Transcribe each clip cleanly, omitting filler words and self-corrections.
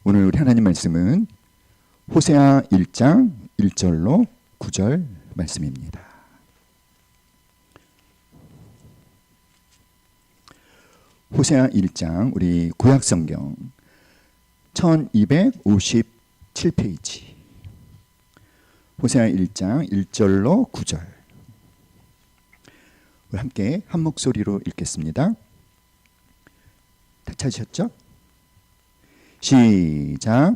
오늘 우리 하나님 말씀은 호세아 1장 1절로 9절 말씀입니다. 호세아 1장 우리 구약성경 1257페이지 호세아 1장 1절로 9절 우리 함께 한 목소리로 읽겠습니다. 다 찾으셨죠? 시작.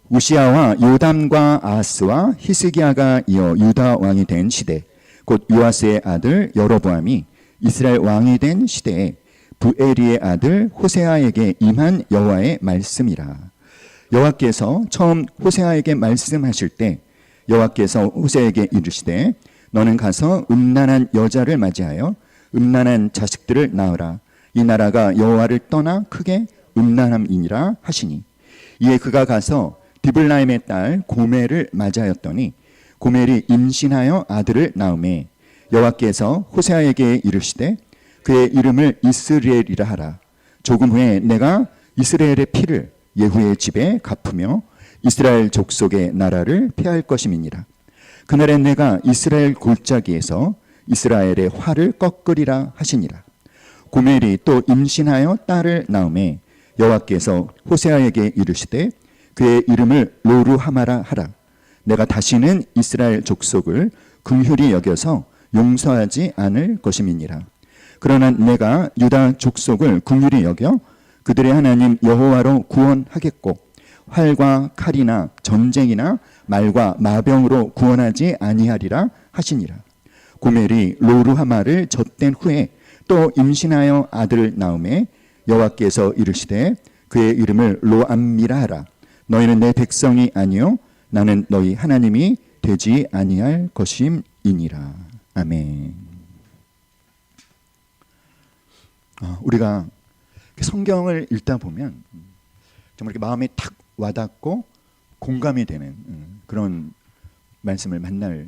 우시야와 요담과 아하스와 히스기야가 이어 유다 왕이 된 시대, 곧 요아스의 아들 여로보암이 이스라엘 왕이 된 시대에 부에리의 아들 호세아에게 임한 여호와의 말씀이라. 여호와께서 처음 호세아에게 말씀하실 때 여호와께서 호세아에게 이르시되 너는 가서 음란한 여자를 맞이하여 음란한 자식들을 낳으라. 이 나라가 여호와를 떠나 크게 음란함이니라 하시니, 이에 그가 가서 디블라임의 딸 고멜을 맞이하였더니 고멜이 임신하여 아들을 낳음에 여호와께서 호세아에게 이르시되 그의 이름을 이스라엘이라 하라. 조금 후에 내가 이스라엘의 피를 예후의 집에 갚으며 이스라엘 족속의 나라를 폐할 것임이니라. 그날에 내가 이스라엘 골짜기에서 이스라엘의 활을 꺾으리라 하시니라. 고멜이 또 임신하여 딸을 낳음에 여호와께서 호세아에게 이르시되 그의 이름을 로루하마라 하라. 내가 다시는 이스라엘 족속을 긍휼히 여겨서 용서하지 않을 것임이니라. 그러나 내가 유다 족속을 긍휼히 여겨 그들의 하나님 여호와로 구원하겠고 활과 칼이나 전쟁이나 말과 마병으로 구원하지 아니하리라 하시니라. 고멜이 로루하마를 젖된 후에 또 임신하여 아들을 낳음에 여호와께서 이르시되 그의 이름을 로암미라 하라. 너희는 내 백성이 아니요 나는 너희 하나님이 되지 아니할 것임이니라. 아멘. 우리가 성경을 읽다 보면 정말 이렇게 마음에 탁 와닿고 공감이 되는 그런 말씀을 만날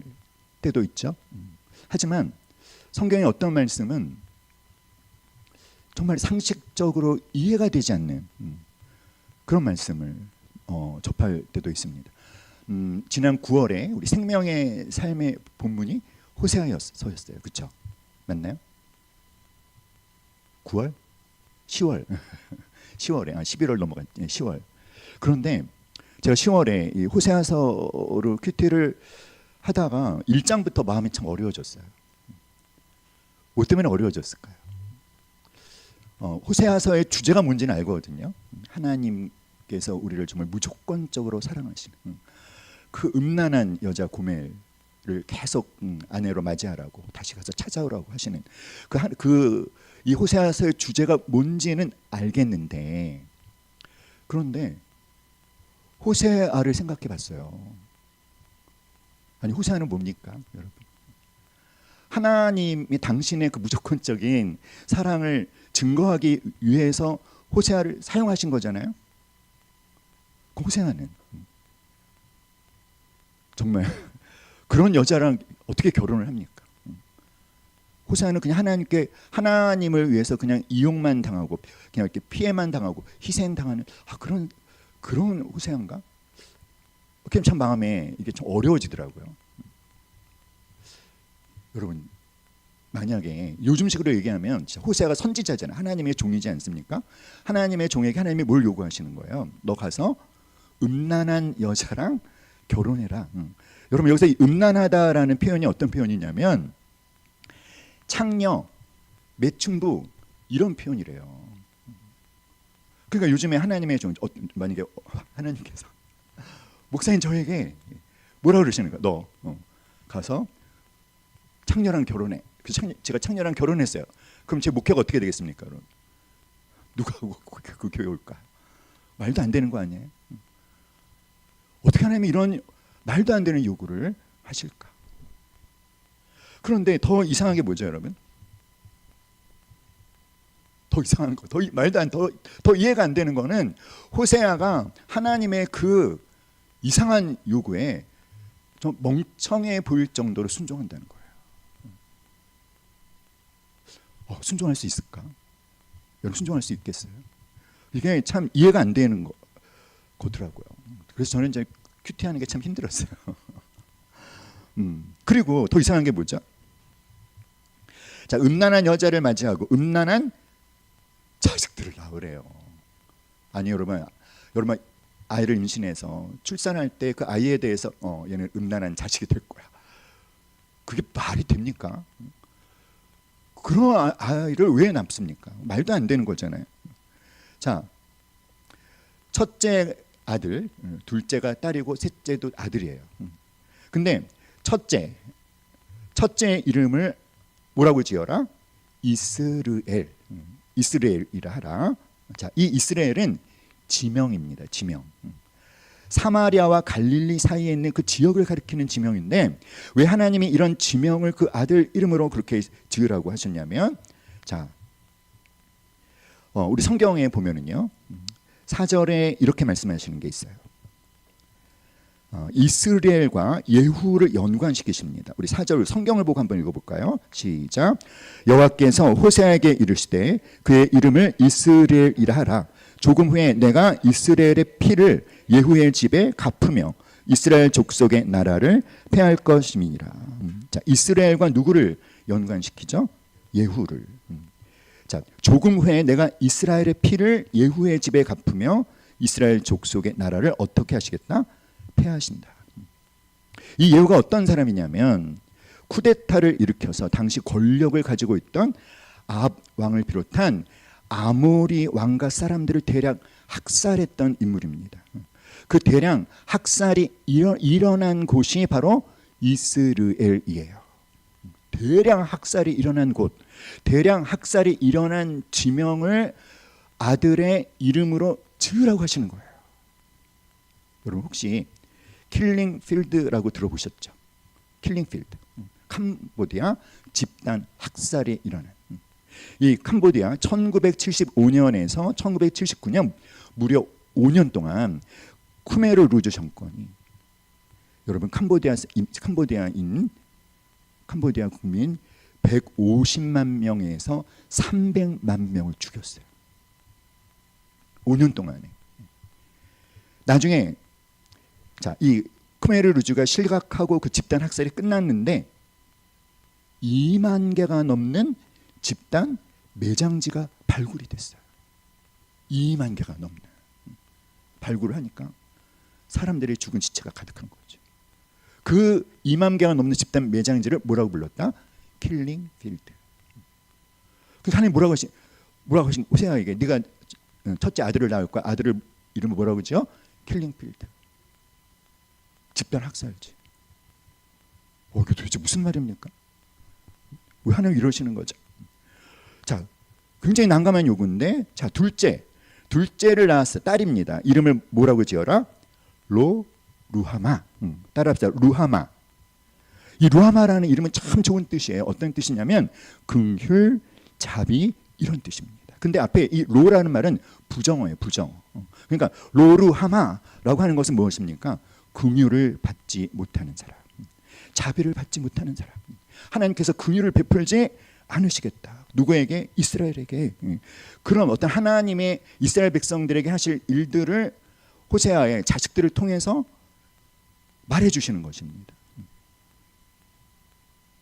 때도 있죠. 하지만 성경의 어떤 말씀은 정말 상식적으로 이해가 되지 않는 그런 말씀을 접할 때도 있습니다. 지난 9월에 우리 생명의 삶의 본문이 호세아서였어요. 그렇죠? 맞나요? 9월? 10월 10월에 11월 넘어간 10월. 그런데 제가 10월에 이 호세아서를 큐티를 하다가 1장부터 마음이 참 어려워졌어요. 뭐 때문에 어려워졌을까요? 호세아서의 주제가 뭔지는 알거든요. 하나님께서 우리를 정말 무조건적으로 사랑하시는 그 음란한 여자 고멜을 계속 아내로 맞이하라고 다시 가서 찾아오라고 하시는 이 호세아서의 주제가 뭔지는 알겠는데, 그런데 호세아를 생각해 봤어요. 아니 호세아는 뭡니까 여러분? 하나님이 당신의 그 무조건적인 사랑을 증거하기 위해서 호세아를 사용하신 거잖아요. 그 호세아는 정말 그런 여자랑 어떻게 결혼을 합니까? 호세아는 그냥 하나님을 위해서 그냥 이용만 당하고 그냥 이렇게 피해만 당하고 희생당하는 그런 호세아인가? 그게 참 마음에 이게 좀 어려워지더라고요. 여러분, 만약에 요즘식으로 얘기하면 호세아가 선지자잖아요. 하나님의 종이지 않습니까? 하나님의 종에게 하나님이 뭘 요구하시는 거예요? 너 가서 음란한 여자랑 결혼해라. 여러분, 여기서 이 음란하다라는 표현이 어떤 표현이냐면 창녀, 매춘부 이런 표현이래요. 그러니까 요즘에 하나님의 종, 만약에 하나님께서 목사님 저에게 뭐라 그러시는 거야? 너 가서 창녀랑 결혼해. 제가 창녀랑 결혼했어요. 그럼 제 목회가 어떻게 되겠습니까? 그럼 누가 그 교회 올까? 말도 안 되는 거 아니에요? 어떻게 하나님이 이런 말도 안 되는 요구를 하실까? 그런데 더 이상한 게 뭐죠, 여러분? 더 이상한 거, 더 이해가 안 되는 거는 호세아가 하나님의 그 이상한 요구에 좀 멍청해 보일 정도로 순종한다는 거예요. 순종할 수 있을까? 여러분 순종할 수 있겠어요? 이게 참 이해가 안 되는 고더라고요. 그래서 저는 이제 큐티하는 게 참 힘들었어요. 그리고 더 이상한 게 뭐죠? 자, 음란한 여자를 맞이하고 음란한 자식들을 낳으래요. 아니 여러분 아이를 임신해서 출산할 때 그 아이에 대해서 얘는 음란한 자식이 될 거야. 그게 말이 됩니까? 그런 아이를 왜 낳습니까? 말도 안 되는 거잖아요. 자, 첫째 아들, 둘째가 딸이고 셋째도 아들이에요. 근데 첫째 이름을 뭐라고 지어라? 이스라엘이라 하라. 자, 이 이스라엘은 지명입니다. 지명. 사마리아와 갈릴리 사이에 있는 그 지역을 가리키는 지명인데 왜 하나님이 이런 지명을 그 아들 이름으로 그렇게 지으라고 하셨냐면, 자, 우리 성경에 보면은요 4절에 이렇게 말씀하시는 게 있어요. 이스라엘과 예후를 연관시키십니다. 우리 4절 성경을 보고 한번 읽어볼까요? 시작. 여호와께서 호세아에게 이르시되 그의 이름을 이스라엘이라 하라. 조금 후에 내가 이스라엘의 피를 예후의 집에 갚으며 이스라엘 족속의 나라를 폐할 것임이니라. 자, 이스라엘과 누구를 연관시키죠? 예후를. 자, 조금 후에 내가 이스라엘의 피를 예후의 집에 갚으며 이스라엘 족속의 나라를 어떻게 하시겠다? 폐하신다. 이 예후가 어떤 사람이냐면 쿠데타를 일으켜서 당시 권력을 가지고 있던 아합 왕을 비롯한 아모리 왕가 사람들을 대략 학살했던 인물입니다. 그 대량 학살이 일어난 곳이 바로 이스라엘이에요. 대량 학살이 일어난 곳, 대량 학살이 일어난 지명을 아들의 이름으로 지으라고 하시는 거예요. 여러분 혹시 킬링 필드라고 들어보셨죠? 킬링 필드. 캄보디아 집단 학살이 일어난. 이 캄보디아 1975년에서 1979년 무려 5년 동안 쿠메르 루즈 정권이 여러분 캄보디아 국민 150만 명에서 300만 명을 죽였어요. 5년 동안에. 나중에 자, 이 쿠메르 루즈가 실각하고 그 집단 학살이 끝났는데 2만 개가 넘는 집단 매장지가 발굴이 됐어요. 2만 개가 넘는 발굴을 하니까 사람들의 죽은 시체가 가득한 거죠. 그 2만 개가 넘는 집단 매장지를 뭐라고 불렀다? 킬링 필드. 그래서 하나님 뭐라고 하신 호세아에게 네가 첫째 아들을 낳을 거야. 아들을 이름을 뭐라고 지어? 킬링 필드. 집단 학살지. 이게 도대체 무슨 말입니까? 왜 하나님 이러시는 거죠? 자, 굉장히 난감한 요구인데, 자, 둘째를 낳았어. 딸입니다. 이름을 뭐라고 지어라? 루하마. 따라합시다. 루하마. 이 루하마라는 이름은 참 좋은 뜻이에요. 어떤 뜻이냐면 긍휼, 자비 이런 뜻입니다. 근데 앞에 이 로라는 말은 부정어예요. 부정어. 그러니까 로루하마라고 하는 것은 무엇입니까? 긍휼을 받지 못하는 사람, 자비를 받지 못하는 사람. 하나님께서 긍휼을 베풀지 않으시겠다. 누구에게? 이스라엘에게. 그럼 어떤 하나님의 이스라엘 백성들에게 하실 일들을 호세아의 자식들을 통해서 말해주시는 것입니다.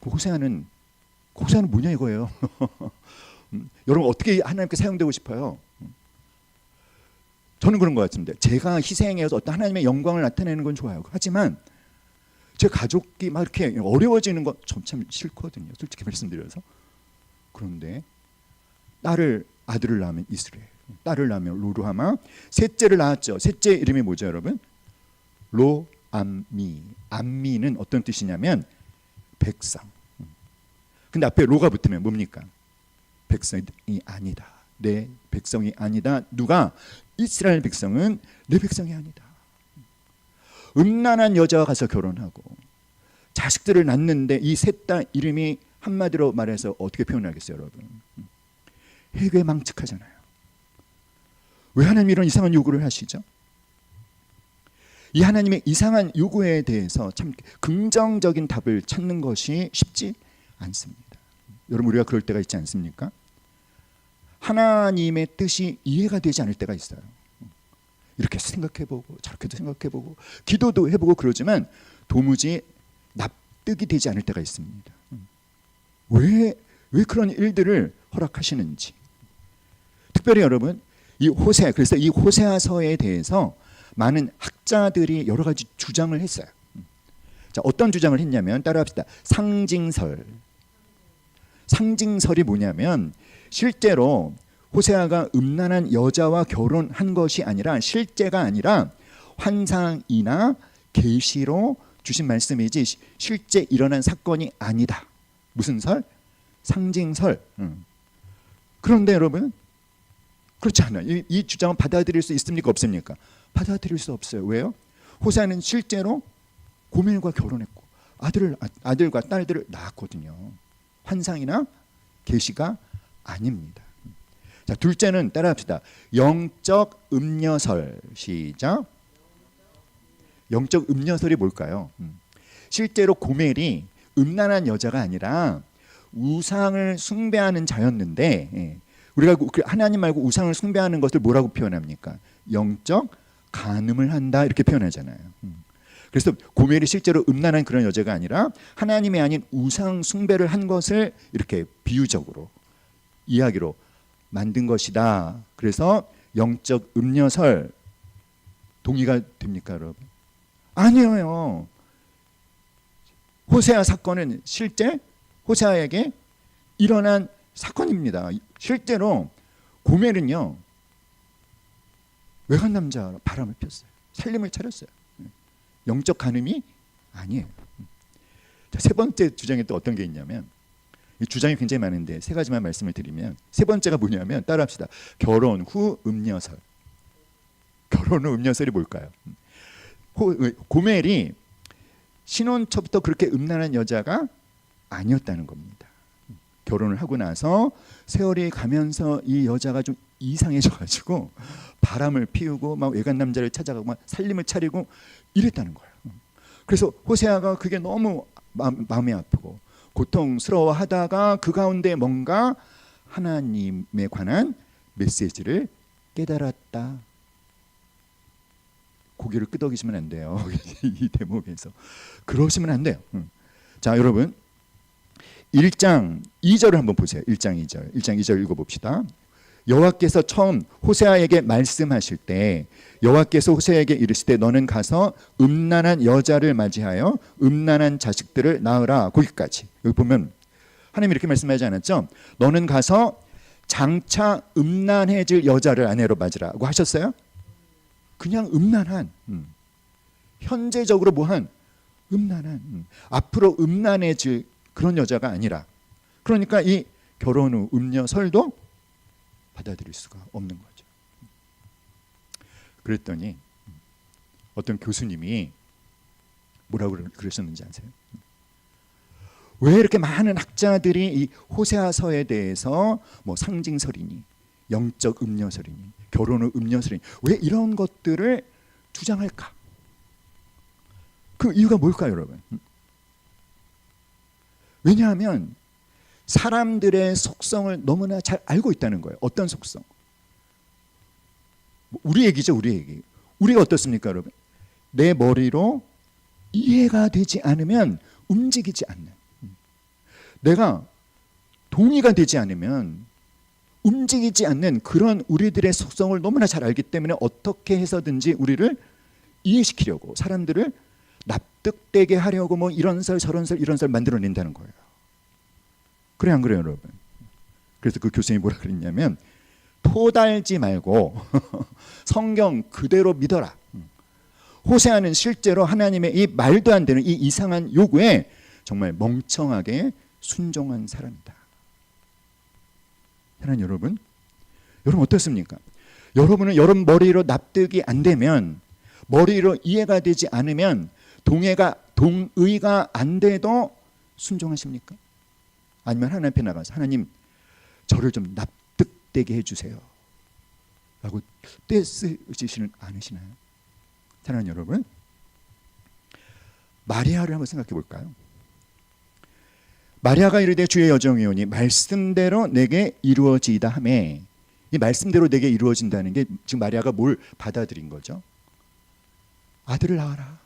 호세아는 뭐냐 이거예요. 여러분 어떻게 하나님께 사용되고 싶어요? 저는 그런 것 같습니다. 제가 희생해서 어떤 하나님의 영광을 나타내는 건 좋아요. 하지만 제 가족이 막 이렇게 어려워지는 거 참 싫거든요. 솔직히 말씀드려서. 그런데 아들을 낳으면 이스라엘, 딸을 낳으면 로루하마, 셋째를 낳았죠. 셋째 이름이 뭐죠, 여러분? 로암미. 암미는 어떤 뜻이냐면 백성. 근데 앞에 로가 붙으면 뭡니까? 백성이 아니다. 내 백성이 아니다. 누가? 이스라엘 백성은 내 백성이 아니다. 음란한 여자와 가서 결혼하고 자식들을 낳는데 이 셋 다 이름이 한마디로 말해서 어떻게 표현하겠어요, 여러분? 해괴망측하잖아요. 왜 하나님 이런 이상한 요구를 하시죠? 이 하나님의 이상한 요구에 대해서 참 긍정적인 답을 찾는 것이 쉽지 않습니다. 여러분 우리가 그럴 때가 있지 않습니까? 하나님의 뜻이 이해가 되지 않을 때가 있어요. 이렇게 생각해보고 저렇게도 생각해보고 기도도 해보고 그러지만 도무지 납득이 되지 않을 때가 있습니다. 왜 그런 일들을 허락하시는지. 특별히 여러분 이 호세아, 그래서 이 호세아서에 대해서 많은 학자들이 여러 가지 주장을 했어요. 자, 어떤 주장을 했냐면 따라합시다. 상징설이 뭐냐면 실제로 호세아가 음란한 여자와 결혼한 것이 아니라 실제가 아니라 환상이나 계시로 주신 말씀이지 실제 일어난 사건이 아니다. 무슨 설? 상징설. 그런데 여러분 그렇지 않아요. 이 주장은 받아들일 수 있습니까? 없습니까? 받아들일 수 없어요. 왜요? 호세아는 실제로 고멜과 결혼했고 아들과 딸들을 낳았거든요. 환상이나 계시가 아닙니다. 자, 둘째는 따라합시다. 영적 음녀설. 시작. 영적 음녀설이 뭘까요? 실제로 고멜이 음란한 여자가 아니라 우상을 숭배하는 자였는데 우리가 하나님 말고 우상을 숭배하는 것을 뭐라고 표현합니까? 영적 간음을 한다 이렇게 표현하잖아요. 그래서 고멜이 실제로 음란한 그런 여자가 아니라 하나님이 아닌 우상 숭배를 한 것을 이렇게 비유적으로 이야기로 만든 것이다. 그래서 영적 음녀설 동의가 됩니까, 여러분? 아니에요. 호세아 사건은 실제 호세아에게 일어난 사건입니다. 실제로 고멜은요 외간 남자로 바람을 폈어요. 살림을 차렸어요. 영적 간음이 아니에요. 자, 세 번째 주장이 또 어떤 게 있냐면 이 주장이 굉장히 많은데 세 가지만 말씀을 드리면 세 번째가 뭐냐면 따라합시다. 결혼 후 음녀설. 결혼 후 음녀설이 뭘까요? 고멜이 신혼 초부터 그렇게 음란한 여자가 아니었다는 겁니다. 결혼을 하고 나서 세월이 가면서 이 여자가 좀 이상해져가지고 바람을 피우고 막 외간 남자를 찾아가고 막 살림을 차리고 이랬다는 거예요. 그래서 호세아가 그게 너무 마음이 아프고 고통스러워하다가 그 가운데 뭔가 하나님에 관한 메시지를 깨달았다. 고개를 끄덕이시면 안 돼요. 이 대목에서 그러시면 안 돼요. 자, 여러분 1장 2절을 한번 보세요. 1장 2절 읽어봅시다. 여호와께서 처음 호세아에게 말씀하실 때 여호와께서 호세아에게 이르시되 너는 가서 음란한 여자를 맞이하여 음란한 자식들을 낳으라. 거기까지. 여기 보면 하나님이 이렇게 말씀하지 않았죠? 너는 가서 장차 음란해질 여자를 아내로 맞으라고 하셨어요? 그냥 음란한 현재적으로 뭐한 음란한 앞으로 음란해질 그런 여자가 아니라 그러니까 이 결혼 후 음녀설도 받아들일 수가 없는 거죠. 그랬더니 어떤 교수님이 뭐라고 그러셨는지 아세요? 왜 이렇게 많은 학자들이 이 호세아서에 대해서 뭐 상징설이니 영적 음녀설이니 결혼 후 음녀설이니 왜 이런 것들을 주장할까? 그 이유가 뭘까요, 여러분? 왜냐하면 사람들의 속성을 너무나 잘 알고 있다는 거예요. 어떤 속성? 우리 얘기죠, 우리 얘기. 우리가 어떻습니까, 여러분? 내 머리로 이해가 되지 않으면 움직이지 않는. 내가 동의가 되지 않으면 움직이지 않는 그런 우리들의 속성을 너무나 잘 알기 때문에 어떻게 해서든지 우리를 이해시키려고 사람들을 납득되게 하려고 뭐 이런 설 저런 설 이런 설 만들어낸다는 거예요. 그래 안 그래요, 여러분? 그래서 그 교수님이 뭐라 그랬냐면 토달지 말고 성경 그대로 믿어라. 호세아는 실제로 하나님의 이 말도 안 되는 이 이상한 요구에 정말 멍청하게 순종한 사람이다. 하나님 여러분 어떻습니까? 여러분은 여러분 머리로 납득이 안 되면 머리로 이해가 되지 않으면 동의가 안 돼도 순종하십니까? 아니면 하나님 앞에 나가서 하나님 저를 좀 납득되게 해주세요 라고 떼쓰시는 않으시나요? 사랑하는 여러분, 마리아를 한번 생각해 볼까요? 마리아가 이르되 주의 여정이오니 말씀대로 내게 이루어지이다 하매 이 말씀대로 내게 이루어진다는 게 지금 마리아가 뭘 받아들인 거죠? 아들을 낳아라.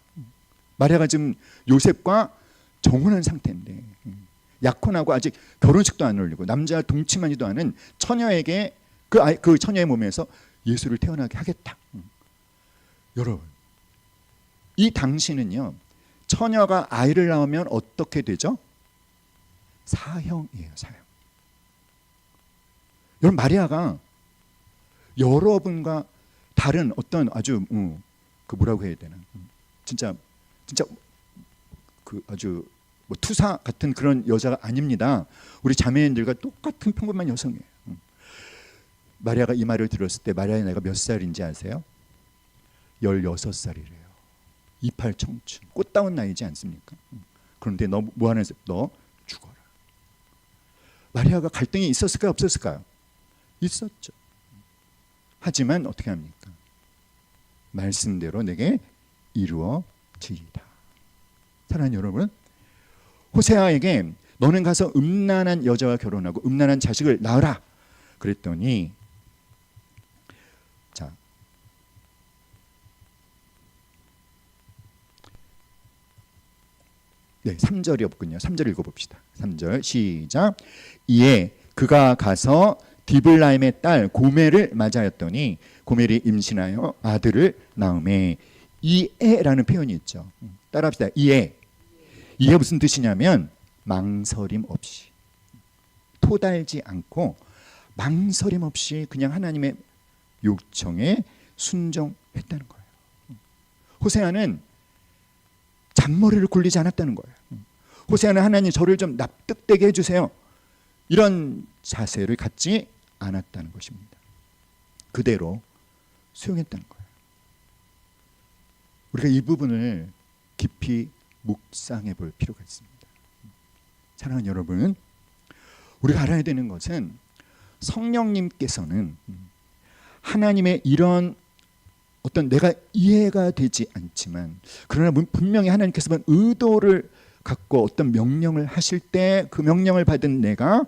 마리아가 지금 요셉과 정혼한 상태인데 약혼하고 아직 결혼식도 안 올리고 남자 동침하지도 않은 처녀에게 그 처녀의 몸에서 예수를 태어나게 하겠다. 여러분, 이 당시는요, 처녀가 아이를 낳으면 어떻게 되죠? 사형이에요, 사형. 여러분, 마리아가 여러분과 다른 어떤 아주 그 뭐라고 해야 되나, 진짜 그 아주 뭐 투사 같은 그런 여자가 아닙니다. 우리 자매인들과 똑같은 평범한 여성이에요. 마리아가 이 말을 들었을 때 마리아의 나이가 몇 살인지 아세요? 16살이래요. 이팔 청춘, 꽃다운 나이지 않습니까? 그런데 너 뭐 하는 새? 너 죽어라. 마리아가 갈등이 있었을까요, 없었을까요? 있었죠. 하지만 어떻게 합니까? 말씀대로 내게 이루어지리다. 사랑하는 여러분, 호세아에게 너는 가서 음란한 여자와 결혼하고 음란한 자식을 낳으라 그랬더니, 자, 네, 3절이 없군요. 3절 읽어봅시다. 3절 시작. 이에 그가 가서 디블라임의 딸 고멜을 맞이하였더니 고멜이 임신하여 아들을 낳음에, 이에라는 표현이 있죠. 따라합시다. 이에. 이게 무슨 뜻이냐면 망설임 없이, 토달지 않고 망설임 없이 그냥 하나님의 요청에 순종했다는 거예요. 호세아는 잔머리를 굴리지 않았다는 거예요. 호세아는 하나님 저를 좀 납득되게 해주세요, 이런 자세를 갖지 않았다는 것입니다. 그대로 수용했다는 거예요. 우리가 이 부분을 깊이 묵상해 볼 필요가 있습니다. 사랑하는 여러분, 우리가 알아야 되는 것은 성령님께서는 하나님의 이런 어떤 내가 이해가 되지 않지만, 그러나 분명히 하나님께서는 의도를 갖고 어떤 명령을 하실 때 그 명령을 받은 내가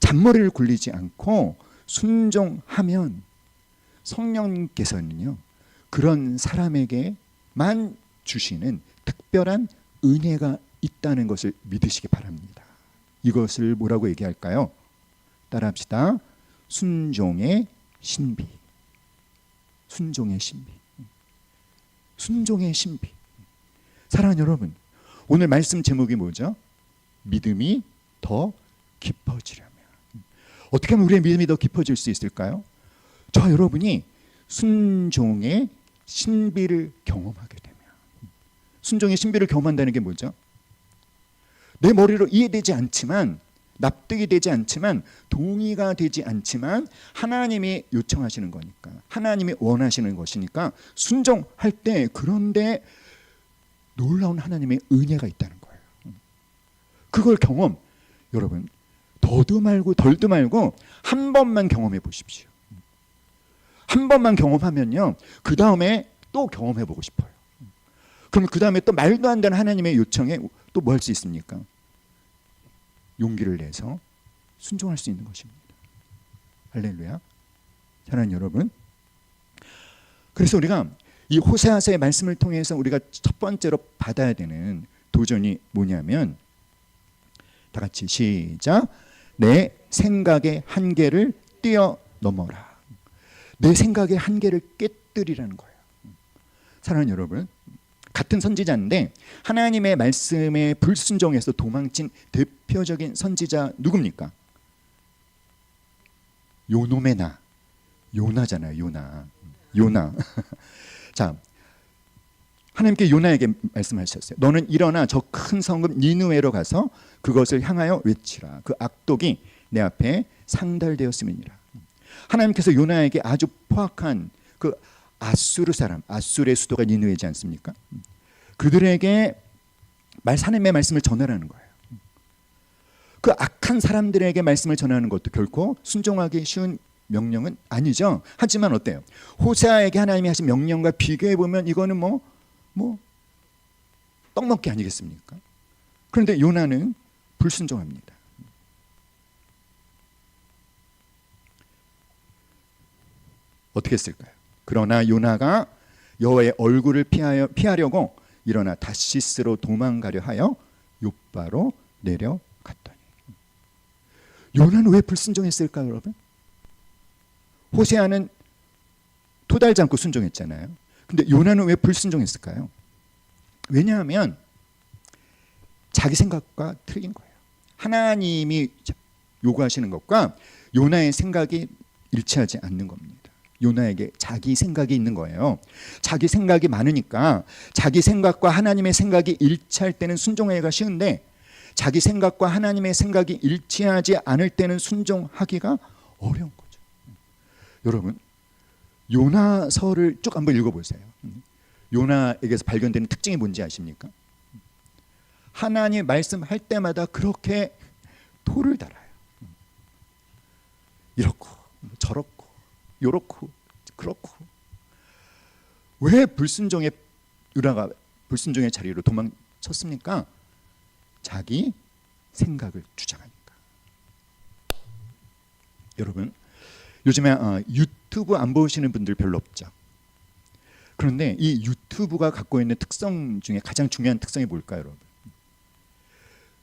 잔머리를 굴리지 않고 순종하면 성령님께서는요, 그런 사람에게만 주시는 특별한 은혜가 있다는 것을 믿으시기 바랍니다. 이것을 뭐라고 얘기할까요? 따라합시다. 순종의 신비. 순종의 신비. 순종의 신비. 사랑하는 여러분, 오늘 말씀 제목이 뭐죠? 믿음이 더 깊어지려면. 어떻게 하면 우리의 믿음이 더 깊어질 수 있을까요? 저와 여러분이 순종의 신비를 경험하게 되면. 순종의 신비를 경험한다는 게 뭐죠? 내 머리로 이해되지 않지만, 납득이 되지 않지만, 동의가 되지 않지만 하나님이 요청하시는 거니까, 하나님이 원하시는 것이니까 순종할 때, 그런데 놀라운 하나님의 은혜가 있다는 거예요. 그걸 여러분 더도 말고 덜도 말고 한 번만 경험해 보십시오. 한 번만 경험하면요, 그 다음에 또 경험해 보고 싶어요. 그럼 그 다음에 또 말도 안 되는 하나님의 요청에 또 뭐 할 수 있습니까? 용기를 내서 순종할 수 있는 것입니다. 할렐루야. 사랑하는 여러분, 그래서 우리가 이 호세아서의 말씀을 통해서 우리가 첫 번째로 받아야 되는 도전이 뭐냐면, 다 같이 시작. 내 생각의 한계를 뛰어넘어라. 내 생각의 한계를 깨뜨리라는 거예요. 사랑하는 여러분, 같은 선지자인데 하나님의 말씀에 불순종해서 도망친 대표적인 선지자 누굽니까? 요놈의 나, 요나잖아요. 요나. 자, 하나님께 요나에게 말씀하셨어요. 너는 일어나 저 큰 성읍 니느웨로 가서 그것을 향하여 외치라. 그 악독이 내 앞에 상달되었음이니라. 하나님께서 요나에게 아주 포악한 그 아수르 사람, 아수르의 수도가 니느웨지 않습니까? 그들에게 하나님의 말씀을 전하라는 거예요. 그 악한 사람들에게 말씀을 전하는 것도 결코 순종하기 쉬운 명령은 아니죠. 하지만 어때요? 호세아에게 하나님이 하신 명령과 비교해 보면 이거는 뭐 떡먹기 아니겠습니까? 그런데 요나는 불순종합니다. 어떻게 했을까요? 그러나 요나가 여호와의 얼굴을 피하려고 일어나 다시스로 도망가려 하여 욥바로 내려갔더니. 요나는 왜 불순종했을까요, 여러분? 호세아는 토달지 않고 순종했잖아요. 근데 요나는 왜 불순종했을까요? 왜냐하면 자기 생각과 틀린 거예요. 하나님이 요구하시는 것과 요나의 생각이 일치하지 않는 겁니다. 요나에게 자기 생각이 있는 거예요. 자기 생각이 많으니까 자기 생각과 하나님의 생각이 일치할 때는 순종하기가 쉬운데 자기 생각과 하나님의 생각이 일치하지 않을 때는 순종하기가 어려운 거죠. 여러분, 요나서를 쭉 한번 읽어보세요. 요나에게서 발견되는 특징이 뭔지 아십니까? 하나님 말씀할 때마다 그렇게 토를 달아요. 이렇고 저렇고 요렇고 그렇고. 왜 요나가 불순종의 자리로 도망쳤습니까? 자기 생각을 주장하니까. 여러분, 요즘에 유튜브 안 보시는 분들 별로 없죠. 그런데 이 유튜브가 갖고 있는 특성 중에 가장 중요한 특성이 뭘까요, 여러분?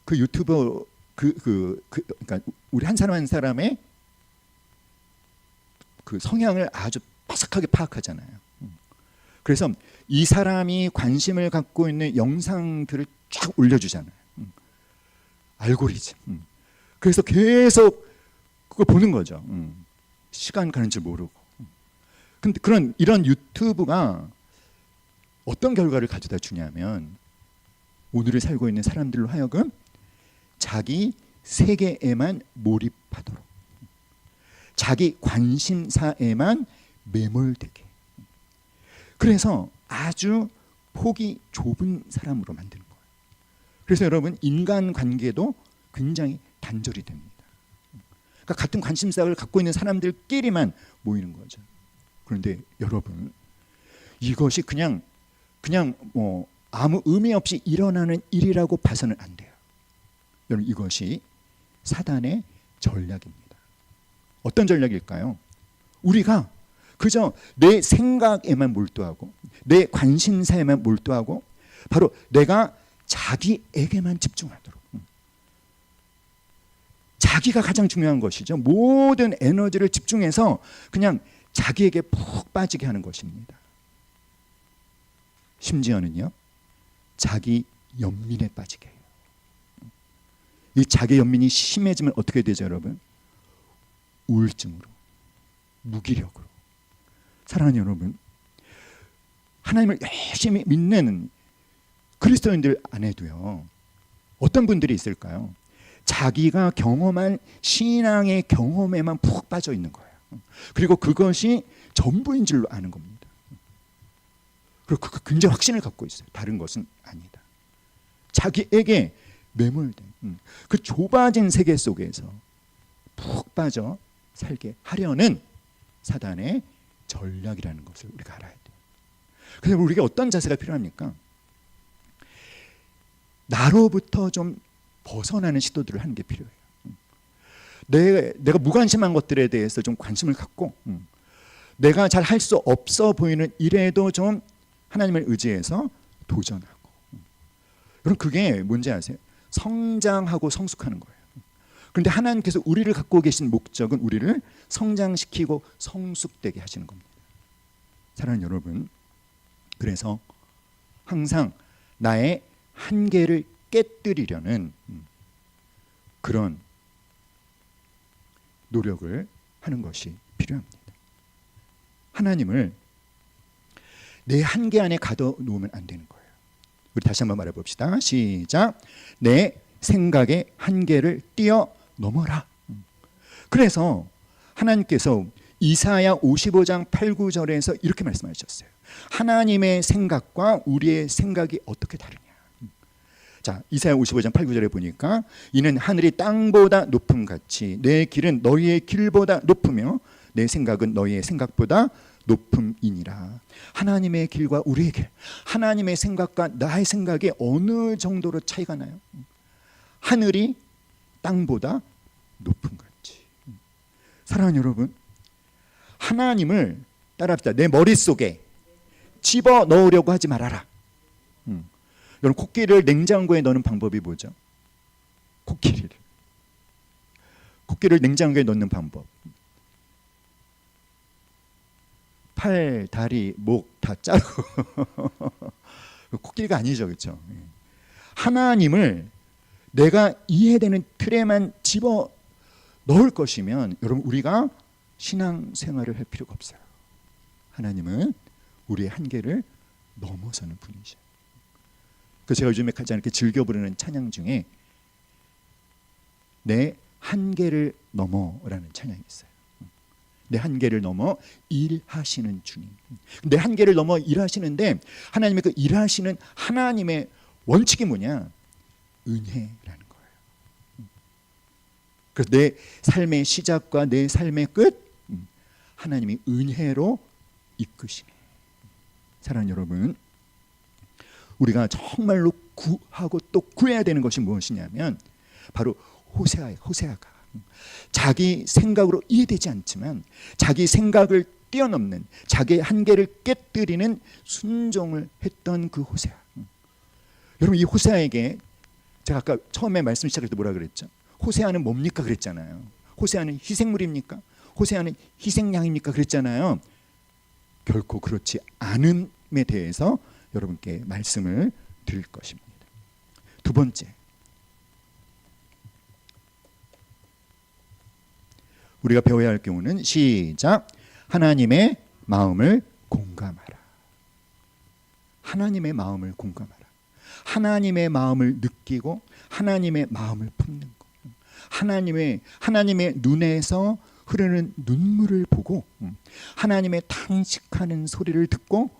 그 유튜버 그러니까 우리 한 사람 한 사람의 그 성향을 아주 빠삭하게 파악하잖아요. 그래서 이 사람이 관심을 갖고 있는 영상들을 쫙 올려주잖아요. 알고리즘. 그래서 계속 그걸 보는 거죠. 시간 가는 줄 모르고. 근데 이런 유튜브가 어떤 결과를 가져다 주냐면 오늘을 살고 있는 사람들로 하여금 자기 세계에만 몰입하도록, 자기 관심사에만 매몰되게, 그래서 아주 폭이 좁은 사람으로 만드는 거예요. 그래서 여러분, 인간관계도 굉장히 단절이 됩니다. 그러니까 같은 관심사를 갖고 있는 사람들끼리만 모이는 거죠. 그런데 여러분, 이것이 그냥 뭐 아무 의미 없이 일어나는 일이라고 봐서는 안 돼요. 여러분, 이것이 사단의 전략입니다. 어떤 전략일까요? 우리가 그저 내 생각에만 몰두하고 내 관심사에만 몰두하고 바로 내가 자기에게만 집중하도록, 자기가 가장 중요한 것이죠. 모든 에너지를 집중해서 그냥 자기에게 푹 빠지게 하는 것입니다. 심지어는요, 자기 연민에 빠지게 해요. 이 자기 연민이 심해지면 어떻게 되죠, 여러분? 우울증으로, 무기력으로. 사랑하는 여러분, 하나님을 열심히 믿는 그리스도인들 안에도요, 어떤 분들이 있을까요? 자기가 경험한 신앙의 경험에만 푹 빠져 있는 거예요. 그리고 그것이 전부인 줄로 아는 겁니다. 그리고 굉장히 확신을 갖고 있어요. 다른 것은 아니다. 자기에게 매몰된 그 좁아진 세계 속에서 푹 빠져 살게 하려는 사단의 전략이라는 것을 우리가 알아야 돼요. 그래서 우리에게 어떤 자세가 필요합니까? 나로부터 좀 벗어나는 시도들을 하는 게 필요해요. 내가 무관심한 것들에 대해서 좀 관심을 갖고, 내가 잘 할 수 없어 보이는 일에도 좀 하나님을 의지해서 도전하고. 여러분, 그게 뭔지 아세요? 성장하고 성숙하는 거예요. 그런데 하나님께서 우리를 갖고 계신 목적은 우리를 성장시키고 성숙되게 하시는 겁니다. 사랑하는 여러분, 그래서 항상 나의 한계를 깨뜨리려는 그런 노력을 하는 것이 필요합니다. 하나님을 내 한계 안에 가둬놓으면 안 되는 거예요. 우리 다시 한번 말해봅시다. 시작. 내 생각의 한계를 뛰어넘어라. 그래서 하나님께서 이사야 55장 8, 9절에서 이렇게 말씀하셨어요. 하나님의 생각과 우리의 생각이 어떻게 다르냐. 자, 이사야 55장 8, 9절에 보니까 이는 하늘이 땅보다 높음같이 내 길은 너희의 길보다 높으며 내 생각은 너희의 생각보다 높음이니라. 하나님의 길과 우리의 길, 하나님의 생각과 나의 생각이 어느 정도로 차이가 나요? 하늘이 땅보다 높음같이. 사랑하는 여러분, 하나님을 따라합시다. 내 머릿속에 집어넣으려고 하지 말아라. 여러분, 코끼리를 냉장고에 넣는 방법이 뭐죠? 코끼리를 냉장고에 넣는 방법. 팔, 다리, 목 다 자르고 코끼리가 아니죠, 그렇죠? 하나님을 내가 이해되는 틀에만 집어 넣을 것이면 여러분, 우리가 신앙생활을 할 필요가 없어요. 하나님은 우리의 한계를 넘어서는 분이셔요. 그래서 제가 요즘에 가장 이렇게 즐겨 부르는 찬양 중에 내 한계를 넘어라는 찬양이 있어요. 내 한계를 넘어 일하시는 주님. 내 한계를 넘어 일하시는데 하나님의 그 일하시는 하나님의 원칙이 뭐냐? 은혜라는 거예요. 그래서 내 삶의 시작과 내 삶의 끝, 하나님이 은혜로 이끄시네. 사랑하는 여러분, 우리가 정말로 구하고 또 구해야 되는 것이 무엇이냐면 바로 호세아가 자기 생각으로 이해되지 않지만 자기 생각을 뛰어넘는, 자기의 한계를 깨뜨리는 순종을 했던 그 호세아. 여러분, 이 호세아에게 제가 아까 처음에 말씀 시작할 때 뭐라 그랬죠? 호세아는 뭡니까 그랬잖아요. 호세아는 희생물입니까? 호세아는 희생양입니까 그랬잖아요. 결코 그렇지 않음에 대해서 여러분께 말씀을 드릴 것입니다. 두 번째, 우리가 배워야 할 경우는 시작. 하나님의 마음을 공감하라. 하나님의 마음을 공감하라. 하나님의 마음을 느끼고 하나님의 마음을 품는 것. 하나님의 눈에서 흐르는 눈물을 보고 하나님의 탄식하는 소리를 듣고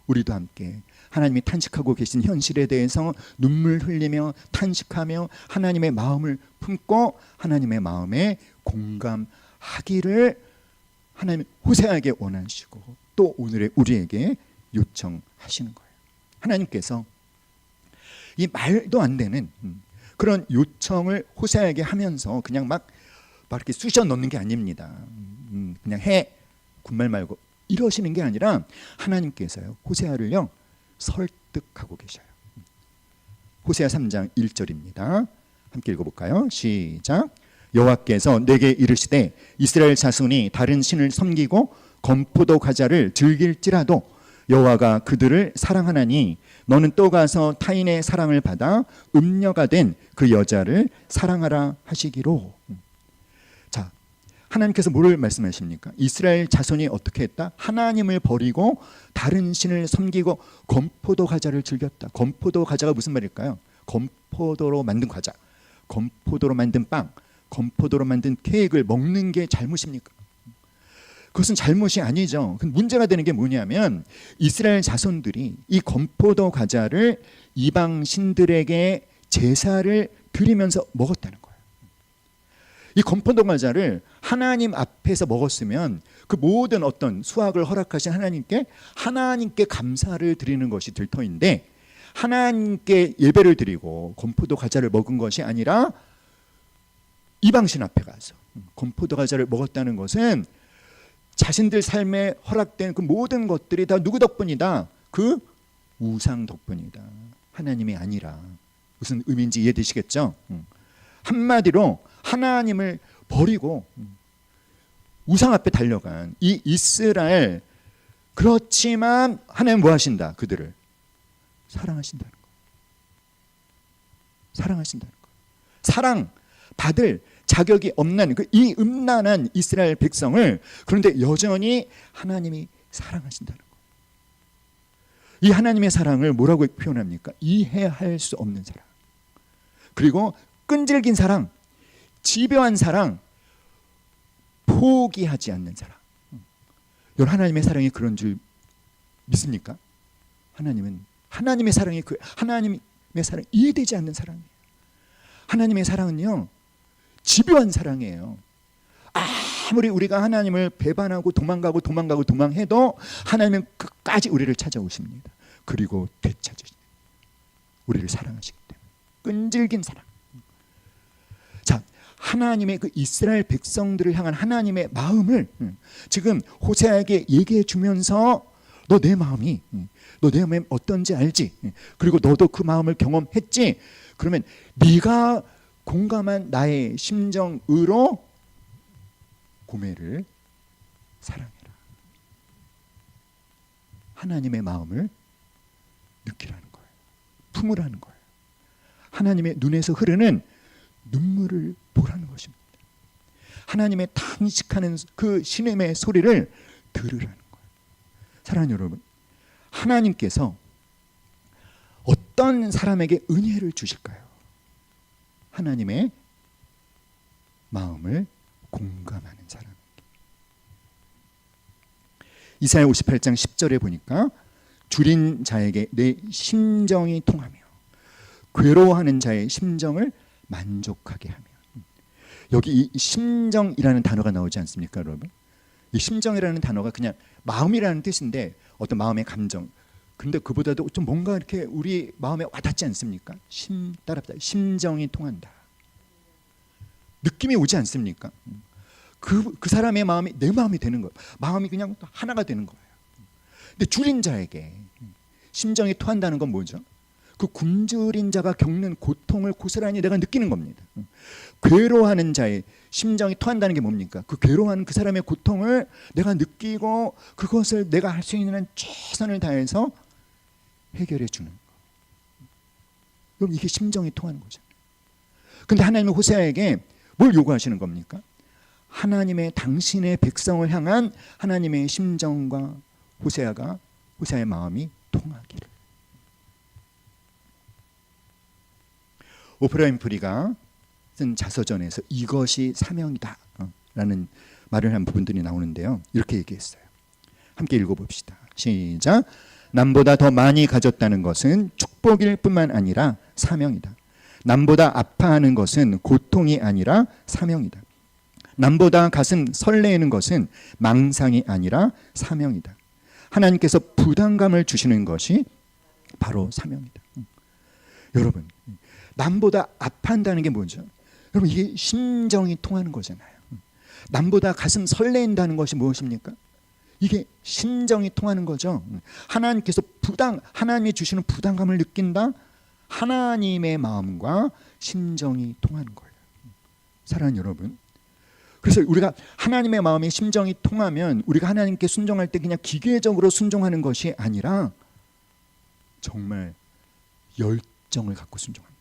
우리도 함께 하나님이 탄식하고 계신 현실에 대해서 눈물 흘리며 탄식하며 하나님의 마음을 품고 하나님의 마음에 공감하기를 하나님 호세아에게 원하시고 또 오늘의 우리에게 요청하시는 거예요. 하나님께서 이 말도 안 되는 그런 요청을 호세아에게 하면서 그냥 막 이렇게 쑤셔 넣는 게 아닙니다. 그냥 해, 군말 말고 이러시는 게 아니라 하나님께서요 호세아를요 설득하고 계셔요. 호세아 3장 1절입니다. 함께 읽어볼까요? 시작. 여호와께서 내게 이르시되 이스라엘 자손이 다른 신을 섬기고 건포도 과자를 즐길지라도 여호와가 그들을 사랑하나니 너는 또 가서 타인의 사랑을 받아 음녀가 된 그 여자를 사랑하라 하시기로. 자, 하나님께서 뭐를 말씀하십니까? 이스라엘 자손이 어떻게 했다? 하나님을 버리고 다른 신을 섬기고 건포도 과자를 즐겼다. 건포도 과자가 무슨 말일까요? 건포도로 만든 과자, 건포도로 만든 빵, 건포도로 만든 케이크를 먹는 게 잘못입니까? 그것은 잘못이 아니죠. 문제가 되는 게 뭐냐면 이스라엘 자손들이 이 건포도 과자를 이방 신들에게 제사를 드리면서 먹었다는 거예요. 이 건포도 과자를 하나님 앞에서 먹었으면 그 모든 어떤 수확을 허락하신 하나님께 감사를 드리는 것이 될 터인데 하나님께 예배를 드리고 건포도 과자를 먹은 것이 아니라 이방신 앞에 가서 건포도 과자를 먹었다는 것은 자신들 삶에 허락된 그 모든 것들이 다 누구 덕분이다? 그 우상 덕분이다. 하나님이 아니라. 무슨 의미인지 이해되시겠죠? 한마디로 하나님을 버리고 우상 앞에 달려간 이 이스라엘, 그렇지만 하나님 뭐 하신다? 그들을 사랑하신다는 거예요. 사랑하신다는 거예요. 사랑 받을 자격이 없는 이 음란한 이스라엘 백성을 그런데 여전히 하나님이 사랑하신다는 거예요. 이 하나님의 사랑을 뭐라고 표현합니까? 이해할 수 없는 사랑, 그리고 끈질긴 사랑, 집요한 사랑, 포기하지 않는 사랑. 여러분, 하나님의 사랑이 그런 줄 믿습니까? 하나님의 사랑이 하나님의 사랑 이해되지 않는 사랑이에요. 하나님의 사랑은요 집요한 사랑이에요. 아무리 우리가 하나님을 배반하고 도망해도 하나님은 끝까지 우리를 찾아오십니다. 그리고 되찾으십니다. 우리를 사랑하시기 때문에 끈질긴 사랑. 자, 하나님의 그 이스라엘 백성들을 향한 하나님의 마음을 지금 호세아에게 얘기해 주면서 너 내 마음이 어떤지 알지? 그리고 너도 그 마음을 경험했지? 그러면 네가 공감한 나의 심정으로 고멜을 사랑해라. 하나님의 마음을 느끼라는 거예요. 품으라는 거예요. 하나님의 눈에서 흐르는 눈물을 보라는 것입니다. 하나님의 탄식하는 그 신음의 소리를 들으라는 거예요. 사랑하는 여러분, 하나님께서 어떤 사람에게 은혜를 주실까요? 하나님의 마음을 공감하는 사람에게. 이사야 58장 10절에 보니까 줄인 자에게 내 심정이 통하며 괴로워하는 자의 심정을 만족하게 하며. 여기 이 심정이라는 단어가 나오지 않습니까, 여러분? 이 심정이라는 단어가 그냥 마음이라는 뜻인데 어떤 마음의 감정. 근데 그보다도 좀 뭔가 이렇게 우리 마음에 와닿지 않습니까? 따라합니다. 심정이 통한다. 느낌이 오지 않습니까? 그 사람의 마음이 내 마음이 되는 거예요. 마음이 그냥 하나가 되는 거예요. 근데 줄인 자에게 심정이 통한다는 건 뭐죠? 그 굶주린 자가 겪는 고통을 고스란히 내가 느끼는 겁니다. 괴로워하는 자의 심정이 통한다는 게 뭡니까? 그 괴로워하는 그 사람의 고통을 내가 느끼고 그것을 내가 할 수 있는 한 최선을 다해서 해결해 주는 거. 그럼 이게 심정이 통하는 거잖아요. 근데 하나님은 호세아에게 뭘 요구하시는 겁니까? 하나님의 당신의 백성을 향한 하나님의 심정과 호세아의 마음이 통하기를. 오프라 윈프리가 쓴 자서전에서 이것이 사명이다 라는 말을 한 부분들이 나오는데요. 이렇게 얘기했어요. 함께 읽어봅시다. 시작. 남보다 더 많이 가졌다는 것은 축복일 뿐만 아니라 사명이다. 남보다 아파하는 것은 고통이 아니라 사명이다. 남보다 가슴 설레는 것은 망상이 아니라 사명이다. 하나님께서 부담감을 주시는 것이 바로 사명이다. 여러분, 남보다 아파한다는 게 뭐죠? 여러분, 이게 심정이 통하는 거잖아요. 남보다 가슴 설레인다는 것이 무엇입니까? 이게 심정이 통하는 거죠. 하나님이 주시는 부담감을 느낀다. 하나님의 마음과 심정이 통하는 거예요. 사랑하는 여러분, 그래서 우리가 하나님의 마음의 심정이 통하면 우리가 하나님께 순종할 때 그냥 기계적으로 순종하는 것이 아니라 정말 열정을 갖고 순종합니다.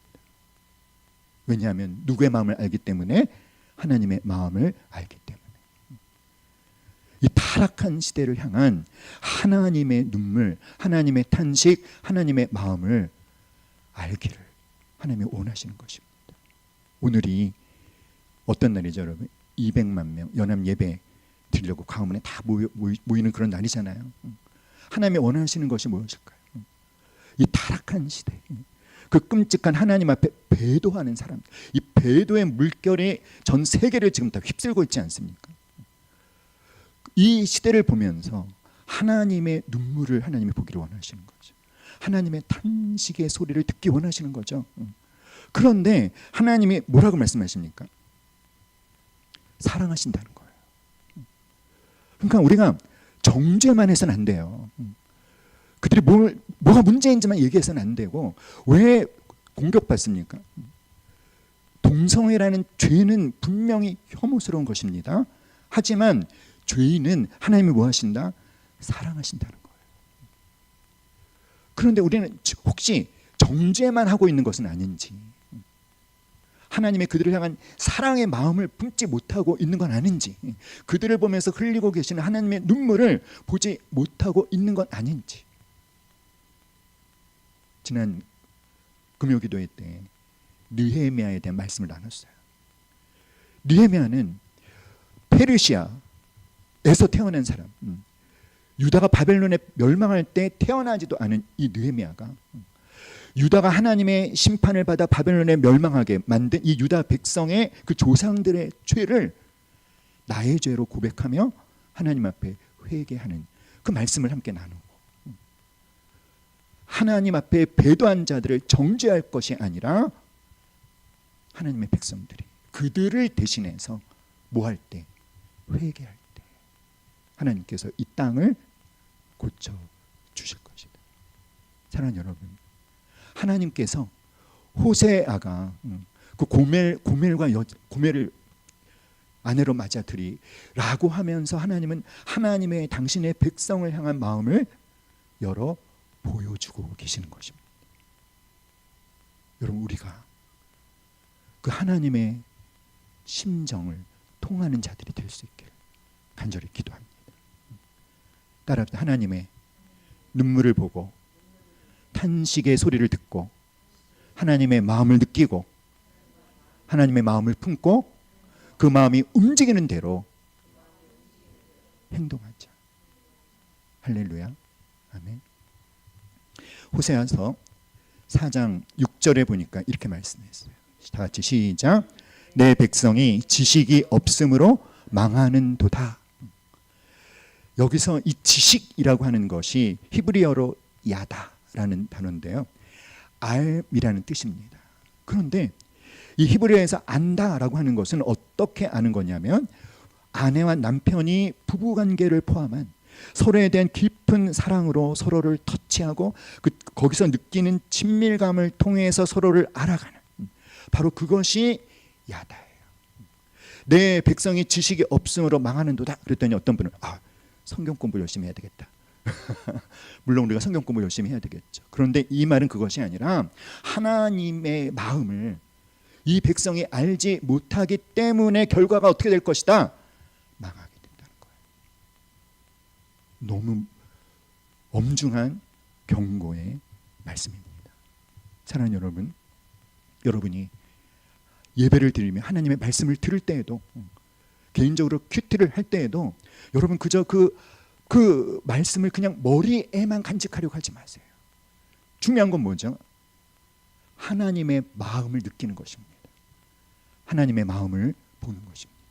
왜냐하면 누구의 마음을 알기 때문에? 하나님의 마음을 알기 때문에. 이 타락한 시대를 향한 하나님의 눈물, 하나님의 탄식, 하나님의 마음을 알기를 하나님이 원하시는 것입니다. 오늘이 어떤 날이죠, 여러분? 200만 명 연합 예배 드리려고 광화문에 다 모이는 그런 날이잖아요. 하나님이 원하시는 것이 무엇일까요? 이 타락한 시대, 그 끔찍한 하나님 앞에 배도하는 사람, 이 배도의 물결이 전 세계를 지금 다 휩쓸고 있지 않습니까? 이 시대를 보면서 하나님의 눈물을 하나님이 보기를 원하시는 거죠. 하나님의 탄식의 소리를 듣기 원하시는 거죠. 그런데 하나님이 뭐라고 말씀하십니까? 사랑하신다는 거예요. 그러니까 우리가 정죄만 해서는 안 돼요. 그들이 뭐가 문제인지만 얘기해서는 안 되고, 왜 공격받습니까? 동성애라는 죄는 분명히 혐오스러운 것입니다. 하지만 죄인은 하나님이 뭐 하신다? 사랑하신다는 거예요. 그런데 우리는 혹시 정죄만 하고 있는 것은 아닌지, 하나님의 그들을 향한 사랑의 마음을 품지 못하고 있는 건 아닌지, 그들을 보면서 흘리고 계시는 하나님의 눈물을 보지 못하고 있는 건 아닌지. 지난 금요기도회 때 느헤미야에 대한 말씀을 나눴어요. 느헤미야는 페르시아에서 태어난 사람, 유다가 바벨론에 멸망할 때 태어나지도 않은 이 느헤미야가 유다가 하나님의 심판을 받아 바벨론에 멸망하게 만든 이 유다 백성의 그 조상들의 죄를 나의 죄로 고백하며 하나님 앞에 회개하는 그 말씀을 함께 나누고, 하나님 앞에 배도한 자들을 정죄할 것이 아니라 하나님의 백성들이, 그들을 대신해서 뭐 할 때? 회개할 때 하나님께서 이 땅을 고쳐 주실 것이다. 사랑하는 여러분, 하나님께서 호세아가 그 고멜을 아내로 맞아들이라고 하면서 하나님은 하나님의 당신의 백성을 향한 마음을 열어 보여주고 계시는 것입니다. 여러분, 우리가 그 하나님의 심정을 통하는 자들이 될 수 있기를 간절히 기도합니다. 따라합니다. 하나님의 눈물을 보고 탄식의 소리를 듣고 하나님의 마음을 느끼고 하나님의 마음을 품고 그 마음이 움직이는 대로 행동하자. 할렐루야. 아멘. 호세아서 4장 6절에 보니까 이렇게 말씀했어요. 다 같이 시작. 내 백성이 지식이 없으므로 망하는도다. 여기서 이 지식이라고 하는 것이 히브리어로 야다라는 단어인데요, 알이라는 뜻입니다. 그런데 이 히브리어에서 안다라고 하는 것은 어떻게 아는 거냐면 아내와 남편이 부부관계를 포함한 서로에 대한 깊은 사랑으로 서로를 터치하고 거기서 느끼는 친밀감을 통해서 서로를 알아가는, 바로 그것이 야다예요. 내 백성이 지식이 없음으로 망하는도다. 그랬더니 어떤 분은 성경 공부 열심히 해야 되겠다. 물론 우리가 성경 공부 열심히 해야 되겠죠. 그런데 이 말은 그것이 아니라 하나님의 마음을 이 백성이 알지 못하기 때문에 결과가 어떻게 될 것이다? 망하게 된다는 거예요. 너무 엄중한 경고의 말씀입니다. 사랑하는 여러분, 여러분이 예배를 드리며 하나님의 말씀을 들을 때에도, 개인적으로 큐티를 할 때에도 여러분 그저 그 말씀을 그냥 머리에만 간직하려고 하지 마세요. 중요한 건 뭐죠? 하나님의 마음을 느끼는 것입니다. 하나님의 마음을 보는 것입니다.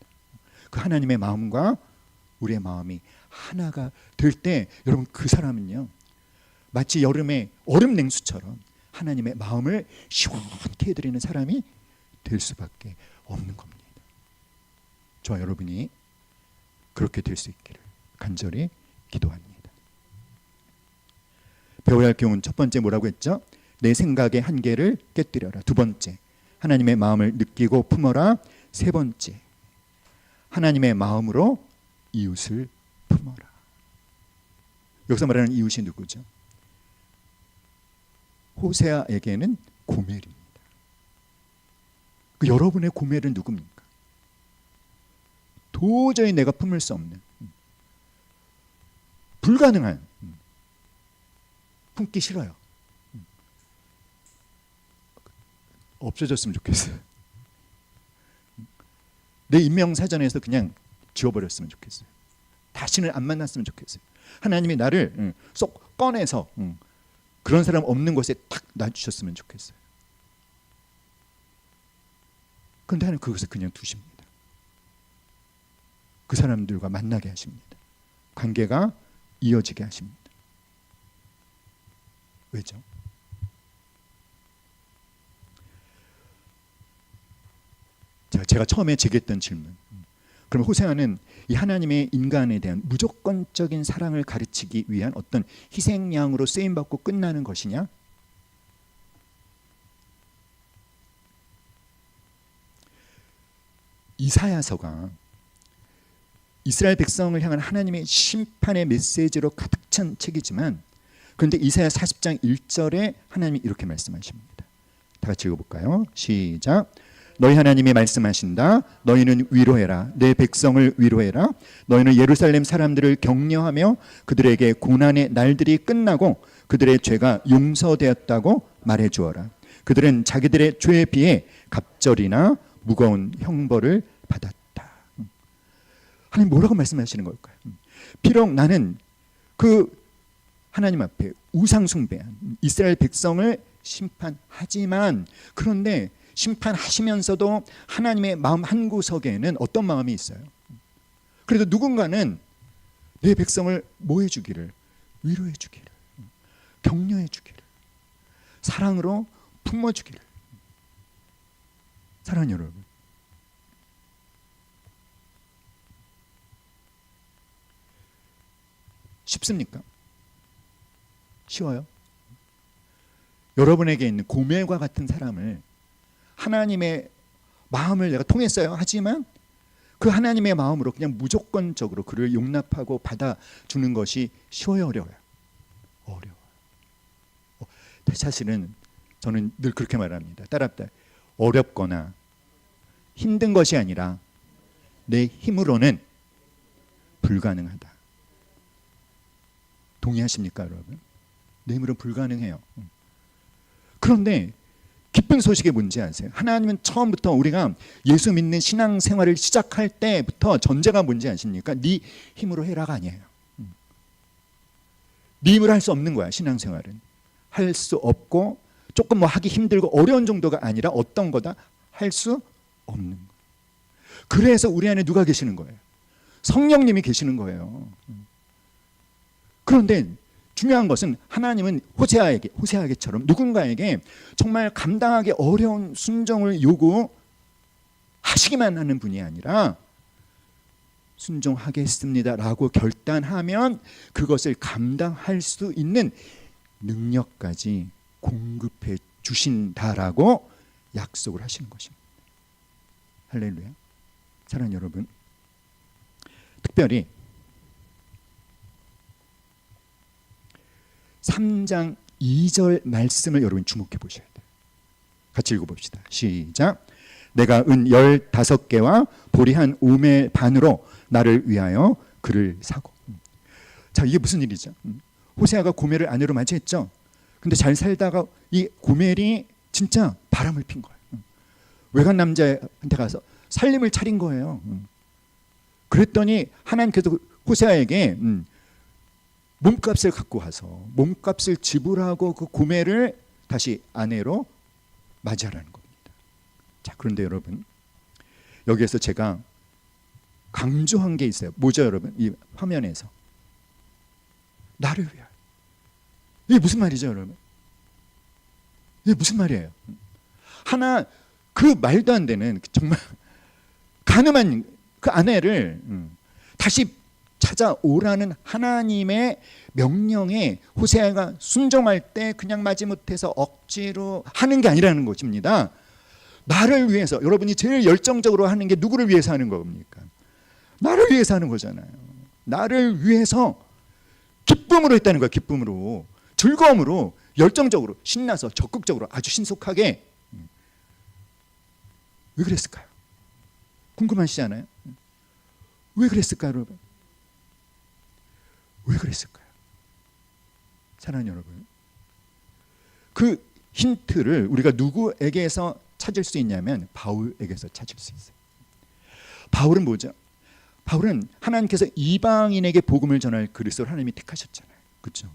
그 하나님의 마음과 우리의 마음이 하나가 될 때 여러분, 그 사람은요 마치 여름의 얼음 냉수처럼 하나님의 마음을 시원케 해드리는 사람이 될 수밖에 없는 겁니다. 저와 여러분이 그렇게 될 수 있기를 간절히 기도합니다. 배워야 할 교훈, 첫 번째 뭐라고 했죠? 내 생각의 한계를 깨뜨려라. 두 번째, 하나님의 마음을 느끼고 품어라. 세 번째, 하나님의 마음으로 이웃을 품어라. 여기서 말하는 이웃이 누구죠? 호세아에게는 고멜입니다. 그 여러분의 고멜은 누굽니까? 도저히 내가 품을 수 없는, 불가능한, 품기 싫어요. 없어졌으면 좋겠어요. 내 인명사전에서 그냥 지워버렸으면 좋겠어요. 다시는 안 만났으면 좋겠어요. 하나님이 나를 쏙 꺼내서 그런 사람 없는 곳에 탁 놔주셨으면 좋겠어요. 그런데 하나님 그것을 그냥 두십니다. 그 사람들과 만나게 하십니다. 관계가 이어지게 하십니다. 왜죠? 제가 처음에 제기했던 질문, 그럼 호세아는 이 하나님의 인간에 대한 무조건적인 사랑을 가르치기 위한 어떤 희생양으로 쓰임받고 끝나는 것이냐? 이사야서가 이스라엘 백성을 향한 하나님의 심판의 메시지로 가득 찬 책이지만, 그런데 이사야 40장 1절에 하나님이 이렇게 말씀하십니다. 다 같이 읽어볼까요? 시작. 너희 하나님이 말씀하신다. 너희는 위로해라. 내 백성을 위로해라. 너희는 예루살렘 사람들을 격려하며 그들에게 고난의 날들이 끝나고 그들의 죄가 용서되었다고 말해주어라. 그들은 자기들의 죄에 비해 갑절이나 무거운 형벌을 받았다. 하나님 뭐라고 말씀하시는 걸까요? 비록 나는 그 하나님 앞에 우상 숭배한 이스라엘 백성을 심판하지만, 그런데 심판하시면서도 하나님의 마음 한구석에는 어떤 마음이 있어요? 그래도 누군가는 내 백성을 뭐 해주기를? 위로해주기를, 격려해주기를, 사랑으로 품어주기를. 사랑하는 여러분, 쉽습니까? 쉬워요? 여러분에게 있는 고멜과 같은 사람을 하나님의 마음을 내가 통했어요. 하지만 그 하나님의 마음으로 그냥 무조건적으로 그를 용납하고 받아주는 것이 쉬워요, 어려워요? 어려워요. 사실은 저는 늘 그렇게 말합니다. 따랍다. 어렵거나 힘든 것이 아니라 내 힘으로는 불가능하다. 동의하십니까, 여러분? 내 힘으로는 불가능해요. 그런데 기쁜 소식이 뭔지 아세요? 하나님은 처음부터 우리가 예수 믿는 신앙생활을 시작할 때부터 전제가 뭔지 아십니까? 네 힘으로 해라가 아니에요. 네 힘으로 할 수 없는 거야, 신앙생활은. 할 수 없고 조금 뭐 하기 힘들고 어려운 정도가 아니라 어떤 거다? 할 수 없는 거. 그래서 우리 안에 누가 계시는 거예요? 성령님이 계시는 거예요. 그런데 중요한 것은 하나님은 호세아에게처럼 누군가에게 정말 감당하기 어려운 순종을 요구하시기만 하는 분이 아니라 순종하겠습니다라고 결단하면 그것을 감당할 수 있는 능력까지 공급해 주신다라고 약속을 하시는 것입니다. 할렐루야. 사랑하는 여러분, 특별히 3장 2절 말씀을 여러분 주목해 보셔야 돼요. 같이 읽어봅시다. 시작. 내가 은 15개와 보리 한 오멜 반으로 나를 위하여 그를 사고. 자, 이게 무슨 일이죠? 호세아가 고멜을 아내로 맞이했죠. 근데 잘 살다가 이 고멜이 진짜 바람을 핀 거예요. 외간 남자한테 가서 살림을 차린 거예요. 그랬더니 하나님께서 호세아에게 몸값을 갖고 와서 몸값을 지불하고 그 고멜을 다시 아내로 맞이하라는 겁니다. 자, 그런데 여러분, 여기에서 제가 강조한 게 있어요. 뭐죠, 여러분? 이 화면에서 나를 위하여. 이게 무슨 말이죠, 여러분? 이게 무슨 말이에요? 하나 그 말도 안 되는 정말 가늠한 그 아내를 다시 찾아오라는 하나님의 명령에 호세아가 순종할 때 그냥 마지못해서 억지로 하는 게 아니라는 것입니다. 나를 위해서, 여러분이 제일 열정적으로 하는 게 누구를 위해서 하는 겁니까? 나를 위해서 하는 거잖아요. 나를 위해서 기쁨으로 했다는 거야. 기쁨으로, 즐거움으로, 열정적으로, 신나서 적극적으로 아주 신속하게. 왜 그랬을까요? 궁금하시지 않아요? 왜 그랬을까요, 여러분? 왜 그랬을까요? 사랑하는 여러분, 그 힌트를 우리가 누구에게서 찾을 수 있냐면 바울에게서 찾을 수 있어요. 바울은 뭐죠? 바울은 하나님께서 이방인에게 복음을 전할 그리스도를 하나님이 택하셨잖아요. 그렇죠?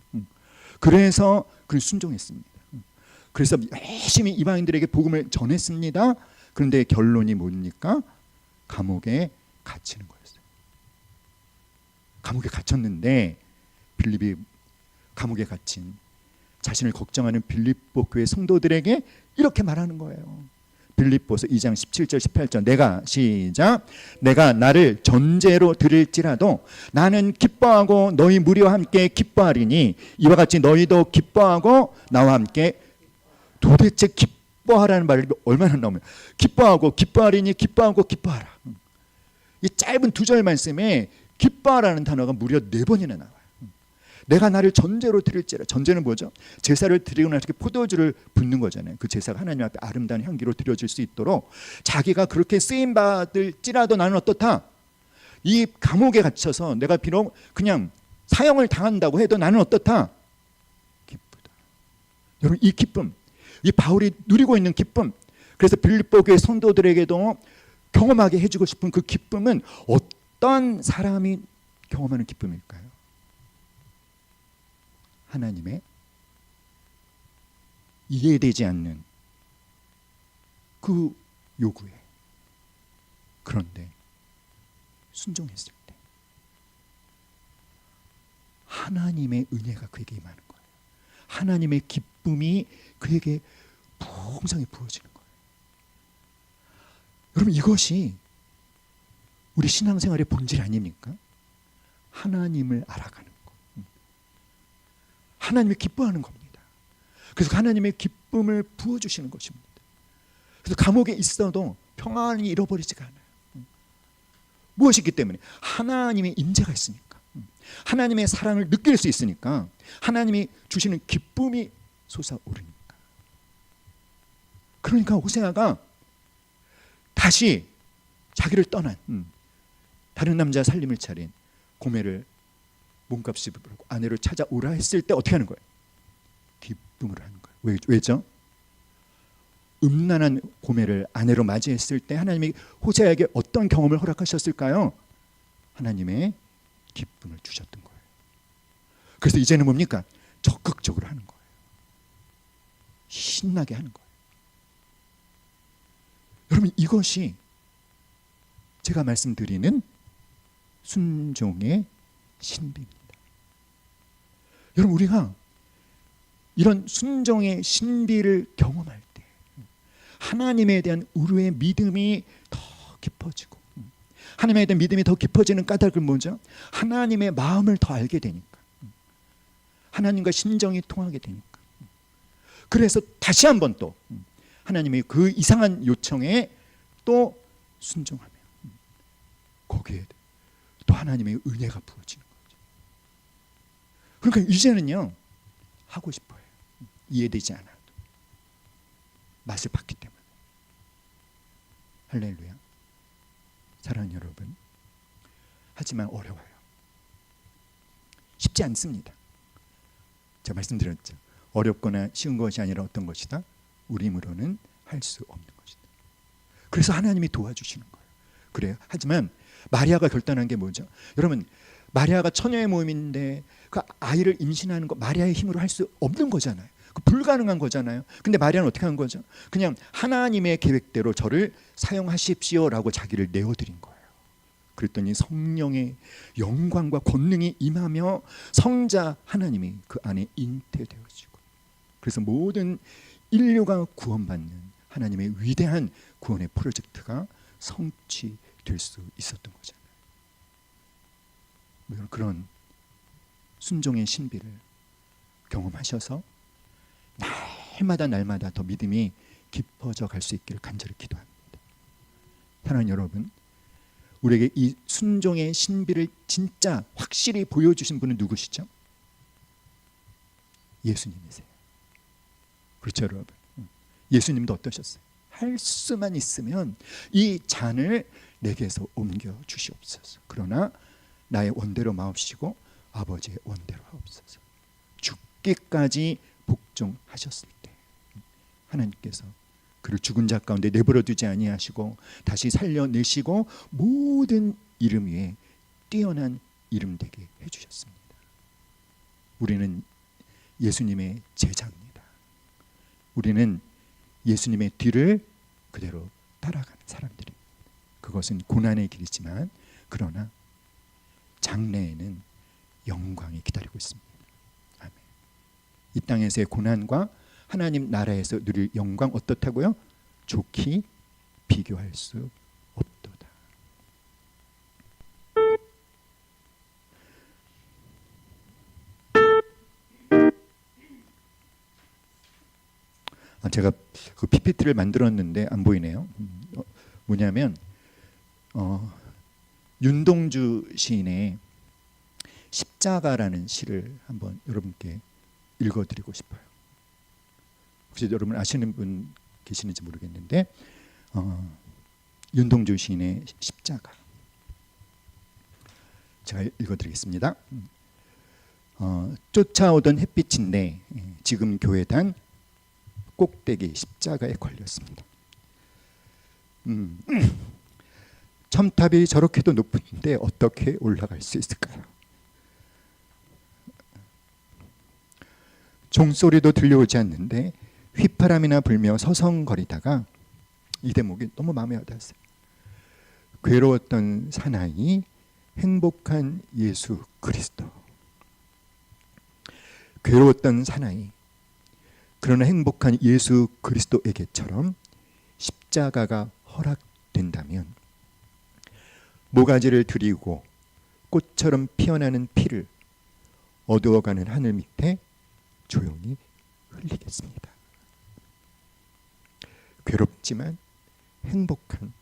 그래서 그를 순종했습니다. 그래서 열심히 이방인들에게 복음을 전했습니다. 그런데 결론이 뭡니까? 감옥에 갇히는 거였어요. 감옥에 갇혔는데 빌립이 감옥에 갇힌 자신을 걱정하는 빌립보 교회 성도들에게 이렇게 말하는 거예요. 빌립보서 2장 17절 18절 내가 시작 내가 나를 전제로 드릴지라도 나는 기뻐하고 너희 무리와 함께 기뻐하리니 이와 같이 너희도 기뻐하고 나와 함께. 도대체 기뻐하라는 말이 얼마나 나오면 기뻐하고 기뻐하리니 기뻐하고 기뻐하라. 이 짧은 2절 말씀에 기뻐하라는 단어가 무려 4번이나 나와요. 내가 나를 전제로 드릴지라. 전제는 뭐죠? 제사를 드리고 나서 포도주를 붓는 거잖아요. 그 제사가 하나님 앞에 아름다운 향기로 드려질 수 있도록 자기가 그렇게 쓰임 받을지라도 나는 어떻다? 이 감옥에 갇혀서 내가 비록 그냥 사형을 당한다고 해도 나는 어떻다? 기쁘다. 여러분, 이 기쁨, 이 바울이 누리고 있는 기쁨, 그래서 빌립보 교회 성도들에게도 경험하게 해주고 싶은 그 기쁨은 어떤 사람이 경험하는 기쁨일까요? 하나님의 이해되지 않는 그 요구에, 그런데 순종했을 때 하나님의 은혜가 그에게 임하는 거예요. 하나님의 기쁨이 그에게 풍성히 부어지는 거예요. 여러분, 이것이 우리 신앙생활의 본질 아닙니까? 하나님을 알아가는 것. 하나님이 기뻐하는 겁니다. 그래서 하나님의 기쁨을 부어주시는 것입니다. 그래서 감옥에 있어도 평안히 잃어버리지가 않아요. 무엇이기 때문에? 하나님의 임재가 있으니까, 하나님의 사랑을 느낄 수 있으니까, 하나님이 주시는 기쁨이 솟아오르니까. 그러니까 호세아가 다시 자기를 떠난 다른 남자 살림을 차린 고멜을 몸값이 부르고 아내를 찾아오라 했을 때 어떻게 하는 거예요? 기쁨으로 하는 거예요. 왜죠? 음란한 고멜을 아내로 맞이했을 때 하나님이 호세아에게 어떤 경험을 허락하셨을까요? 하나님의 기쁨을 주셨던 거예요. 그래서 이제는 뭡니까? 적극적으로 하는 거예요. 신나게 하는 거예요. 여러분, 이것이 제가 말씀드리는 순종의 신비입니다. 여러분, 우리가 이런 순종의 신비를 경험할 때 하나님에 대한 우리의 믿음이 더 깊어지고, 하나님에 대한 믿음이 더 깊어지는 까닭은 뭐죠? 하나님의 마음을 더 알게 되니까, 하나님과 심정이 통하게 되니까. 그래서 다시 한번 또 하나님의 그 이상한 요청에 또 순종하며 거기에 또 하나님의 은혜가 부어지는 거죠. 그러니까 이제는요, 하고 싶어요. 이해되지 않아도 맛을 봤기 때문에. 할렐루야. 사랑하는 여러분, 하지만 어려워요. 쉽지 않습니다. 제가 말씀드렸죠. 어렵거나 쉬운 것이 아니라 어떤 것이다? 우리 힘으로는 할 수 없는 것이다. 그래서 하나님이 도와주시는 거예요. 그래요. 하지만 마리아가 결단한 게 뭐죠? 여러분, 마리아가 처녀의 모임인데 그 아이를 임신하는 거 마리아의 힘으로 할 수 없는 거잖아요. 그 불가능한 거잖아요. 근데 마리아는 어떻게 한 거죠? 그냥 하나님의 계획대로 저를 사용하십시오라고 자기를 내어드린 거예요. 그랬더니 성령의 영광과 권능이 임하며 성자 하나님이 그 안에 잉태되어지고, 그래서 모든 인류가 구원받는 하나님의 위대한 구원의 프로젝트가 성취될 수 있었던 거잖아요. 그런 순종의 신비를 경험하셔서 날마다 더 믿음이 깊어져 갈 수 있기를 간절히 기도합니다. 사랑하는 여러분, 우리에게 이 순종의 신비를 진짜 확실히 보여주신 분은 누구시죠? 예수님이세요. 그렇죠, 여러분? 예수님도 어떠셨어요? 할 수만 있으면 이 잔을 내게서 옮겨 주시옵소서. 그러나 나의 원대로 마옵시고 아버지의 원대로 하옵소서. 죽기까지 복종하셨을 때 하나님께서 그를 죽은 자 가운데 내버려 두지 아니하시고 다시 살려내시고 모든 이름 위에 뛰어난 이름 되게 해주셨습니다. 우리는 예수님의 제자입니다. 우리는 예수님의 뒤를 그대로 따라가는 사람들입니다. 그것은 고난의 길이지만 그러나 장래에는 영광이 기다리고 있습니다. 아멘. 이 땅에서의 고난과 하나님 나라에서 누릴 영광 어떻다고요? 좋게 비교할 수 없도다. 제가 그 PPT를 만들었는데 안 보이네요. 뭐냐면 윤동주 시인의 십자가라는 시를 한번 여러분께 읽어드리고 싶어요. 혹시 여러분 아시는 분 계시는지 모르겠는데 윤동주 시인의 십자가 제가 읽어드리겠습니다. 쫓아오던 햇빛인데 지금 교회당 꼭대기 십자가에 걸렸습니다. 첨탑이 저렇게도 높은데 어떻게 올라갈 수 있을까요? 종소리도 들려오지 않는데 휘파람이나 불며 서성거리다가 이 대목이 너무 마음에 와닿았어요. 괴로웠던 사나이 행복한 예수 그리스도. 괴로웠던 사나이 그러나 행복한 예수 그리스도에게처럼 십자가가 허락된다면 모가지를 들이고 꽃처럼 피어나는 피를 어두워가는 하늘 밑에 조용히 흘리겠습니다. 괴롭지만 행복한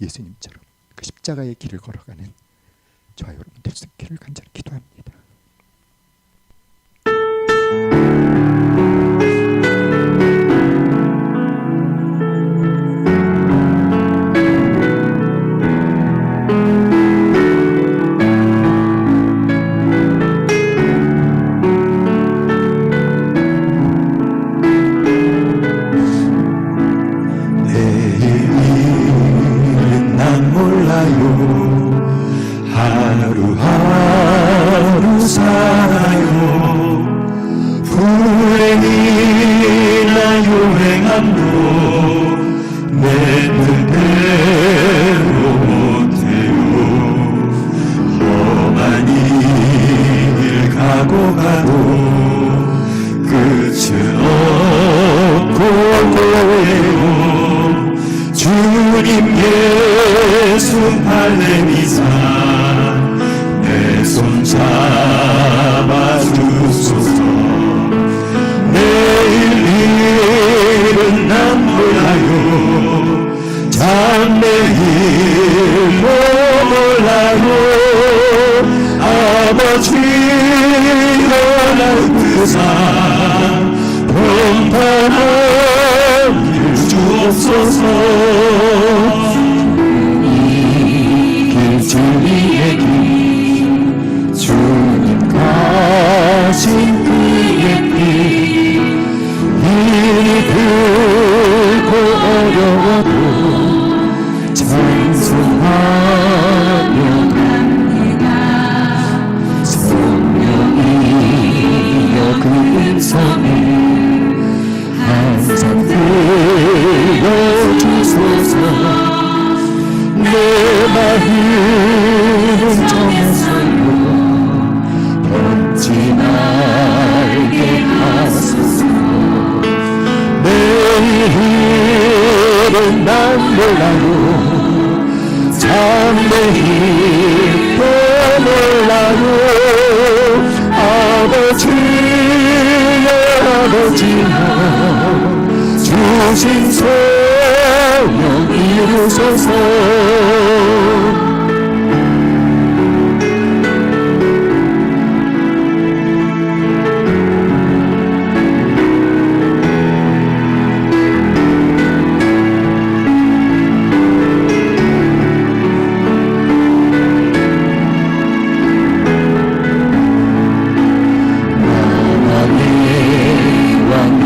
예수님처럼 그 십자가의 길을 걸어가는 저와 여러분 될 수 있기를 간절히 기도합니다. 하루하루 살아요. 불행이나 요행함도 내 뜻대로 못해요. 험한 일 가고 가도 끝은 없고 고해요. 주님 예수 할례미사 내 손 잡아주소서. 내일 일은 난 몰라요. 장래일도 몰라요. 아버지여 날 뜻아 평탄한 길 주옵소서. 주님의 길 주님 가신 그의 길 일이 들고 어려워도 찬송하며 갑니다. 성령이여 그 음성을 항상 들려주소서. 내 마음 정해서요 변치 말게 하소서. 내일은 난 몰라요. 장래일도 몰라요. 아버지여 아버지여 주신 소명 이루소서.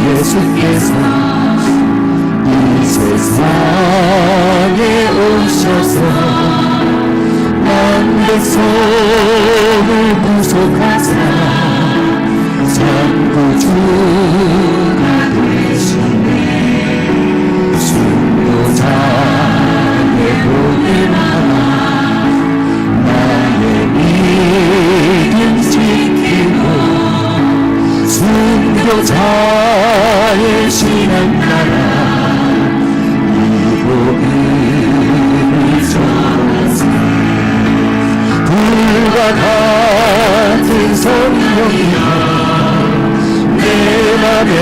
예수께서 이 세상에 오셔서 만백성을 구속하사 창조주가 되시네. 순교자의 복을 받아 나의 믿음 지키고 순교자의 신한 나라 이 복을 전하세. 불과 같은 성령이여 내 맘에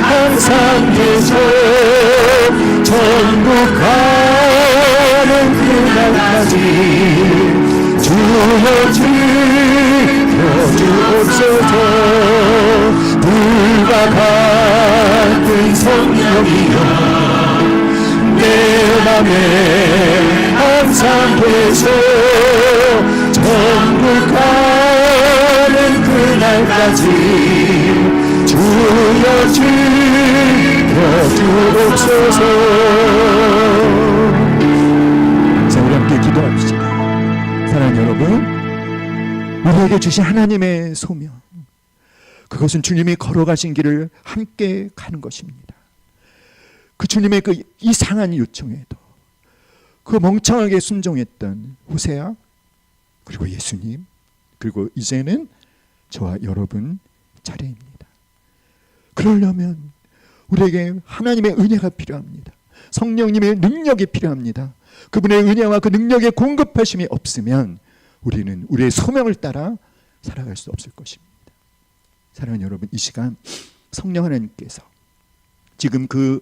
항상 계셔. 천국 가는 그날까지 주여 지켜주옵소서. 불과 같은 성령이여 내 맘에 항상 계셔. 천국 가는 그날까지 주여 지켜주옵소서. 자, 우리 함께 기도합시다. 사랑하는 여러분, 우리에게 주신 하나님의 소명, 그것은 주님이 걸어가신 길을 함께 가는 것입니다. 그 주님의 그 이상한 요청에도 그 멍청하게 순종했던 호세아, 그리고 예수님, 그리고 이제는 저와 여러분 차례입니다. 그러려면 우리에게 하나님의 은혜가 필요합니다. 성령님의 능력이 필요합니다. 그분의 은혜와 그 능력의 공급하심이 없으면 우리는 우리의 소명을 따라 살아갈 수 없을 것입니다. 사랑하는 여러분, 이 시간 성령 하나님께서 지금 그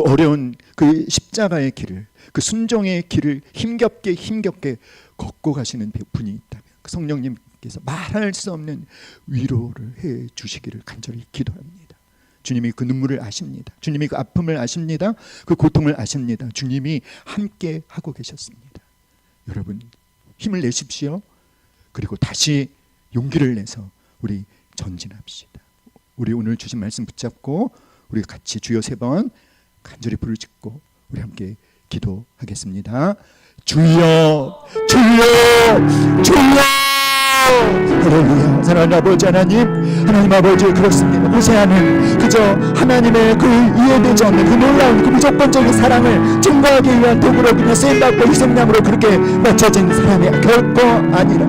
어려운 그 십자가의 길을, 그 순종의 길을 힘겹게 걷고 가시는 분이 있다면 그 성령님께서 말할 수 없는 위로를 해 주시기를 간절히 기도합니다. 주님이 그 눈물을 아십니다. 주님이 그 아픔을 아십니다. 그 고통을 아십니다. 주님이 함께 하고 계셨습니다. 여러분, 힘을 내십시오. 그리고 다시 용기를 내서 우리 전진합시다. 우리 오늘 주신 말씀 붙잡고 우리 같이 주여 3번 간절히 부르짖고 우리 함께 기도하겠습니다. 주여, 주여, 주여. 할렐루야. 사랑하는 아버지 하나님 아버지, 그렇습니다. 호세아는 그저 하나님의 그 이해되지 않는 그 놀라운 그 무조건적인 사랑을 증거하기 위한 도구로 그냥 쓰임받고 희생양으로 그렇게 맞춰진 사람이 결코 아니라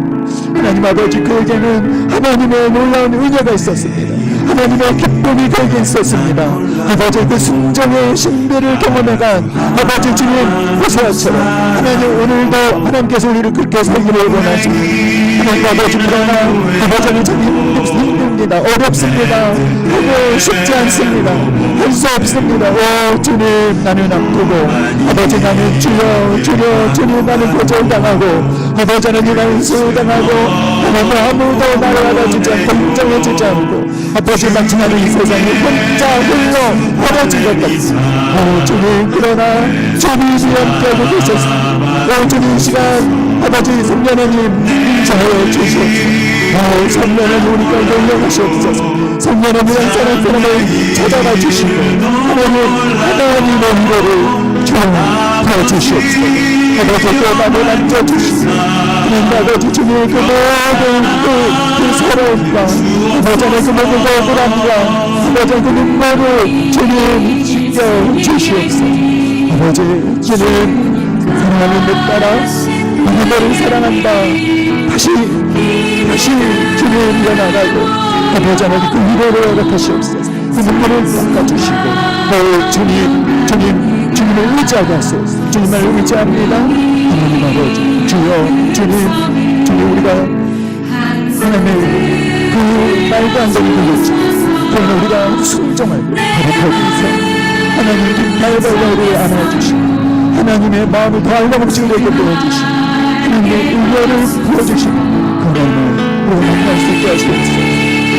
하나님 아버지, 그에게는 하나님의 놀라운 은혜가 있었습니다. 하나님의 기쁨이 거기에 있었습니다. 아버지, 그 순종의 신비를 경험해간 아버지 주님 호세아처럼 하나님 오늘도 하나님께서 우리를 그렇게 살기를 원하십니다. 하나님 아버지, 그러나 아버지는 참 힘듭니다. 어렵습니다. 하고 쉽지 않습니다. 할 수 없습니다. 오 주님, 나는 아프고 아버지, 나는 주여 주님, 나는 거절당하고 아버지 하나님, 나는 수당하고 하나님 아무도 나를 알아주지 않고 인정해주지 않고 아버지, 마치 나는 이 세상에 혼자 홀로 버려진 것 같습니다. 오 주님, 그러나 주님이 함께하고 계셨습니다. 오 주님, 이 시간 아버지 성령님 인자하여 주시옵소서. 성령님 우리 가운데 운영하시옵소서. 성령님 한 사람을 찾아가 주시고 하나님의 위로를 주어 주시옵소서. 아버지, 또 나를 만져주시고 아버지 주님의 그 모든 그 서러움과 아버지 그 모든 억울함과 아버지 그 눈물을 주님 씻겨 주시옵소서. 아버지 주님, 사랑하는 내 딸아, 나는 너를 사랑한다. 다시 주님 일어나라고 아버지 하나님 그 위로를 허락하시옵소서. 그 눈물을 닦아주시고 주님을 의지하게 하소서. 주님을 의지합니다. 하나님 아버지, 주여 주님 우리가 하나님의 그 말도 안 되는 불렀지, 그러나 우리가 순종하고 거룩하게 해서 하나님 깃발벌려 우리를 안아주시고 하나님의 마음을 더 알아보시고 우리에게 보여주시고 하나님의 의뢰를 부어주시고 그러나 우리가 만날 수 있게 하시옵소서.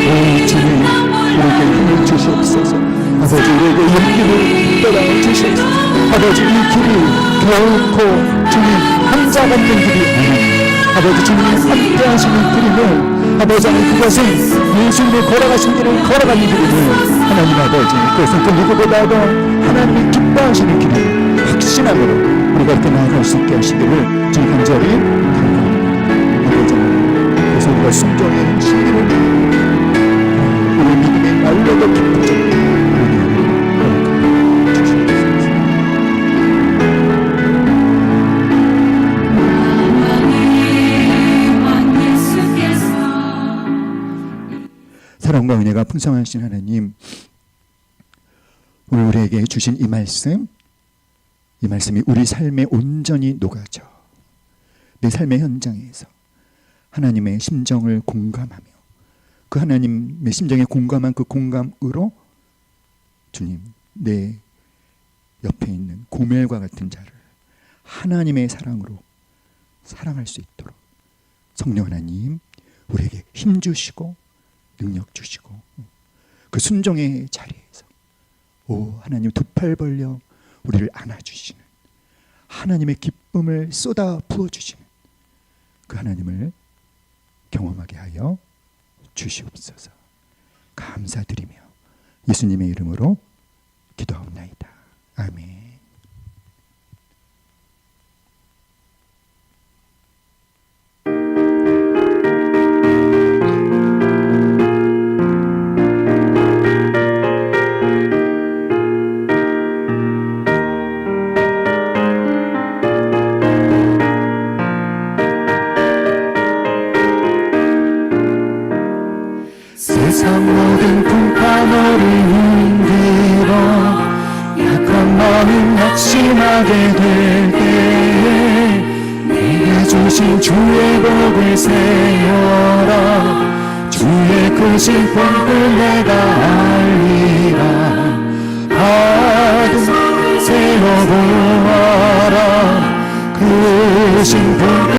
오 주님, 우리에게 힘을 주시옵소서. 아버지, 우리에게 용기를 떠나 주시옵소서. 아버지, 이 길이 결코 주님 혼자 걷는 길이 아닙니다. 아버지, 주님이 함께 하시는 길이면 아버지 하나님, 그것은 예수님이 걸어가신 길을 걸어가는 길이면 하나님 아버지, 그것은 그 누구보다도 하나님이 기뻐하시는 길을 확신함으로 우리가 이렇게 나아갈 수 있게 하시기를 주님 간절히 간구합니다. 아버지 하나님, 그래서 우리가 순종의 신비를 우리 믿음의 날로도 기쁘죠. 사랑과 은혜가 풍성하신 하나님, 오늘 우리에게 주신 이 말씀이 우리 삶에 온전히 녹아져 내 삶의 현장에서 하나님의 심정을 공감하며 그 하나님의 심정에 공감한 그 공감으로 주님, 내 옆에 있는 고멜과 같은 자를 하나님의 사랑으로 사랑할 수 있도록 성령 하나님, 우리에게 힘 주시고 능력 주시고 그 순종의 자리에서 오 하나님, 두 팔 벌려 우리를 안아주시는 하나님의 기쁨을 쏟아 부어주시는 그 하나님을 경험하게 하여 주시옵소서. 감사드리며 예수님의 이름으로 기도하옵나이다. 아멘. 세상 모든 풍파너를 흔들어 약한 마음 낙심하게 될 때에 내게 주신 주의 복을 세워라. 주 주의 크신 본을 내가 알리라. 가슴 새로 보아라. 크신 본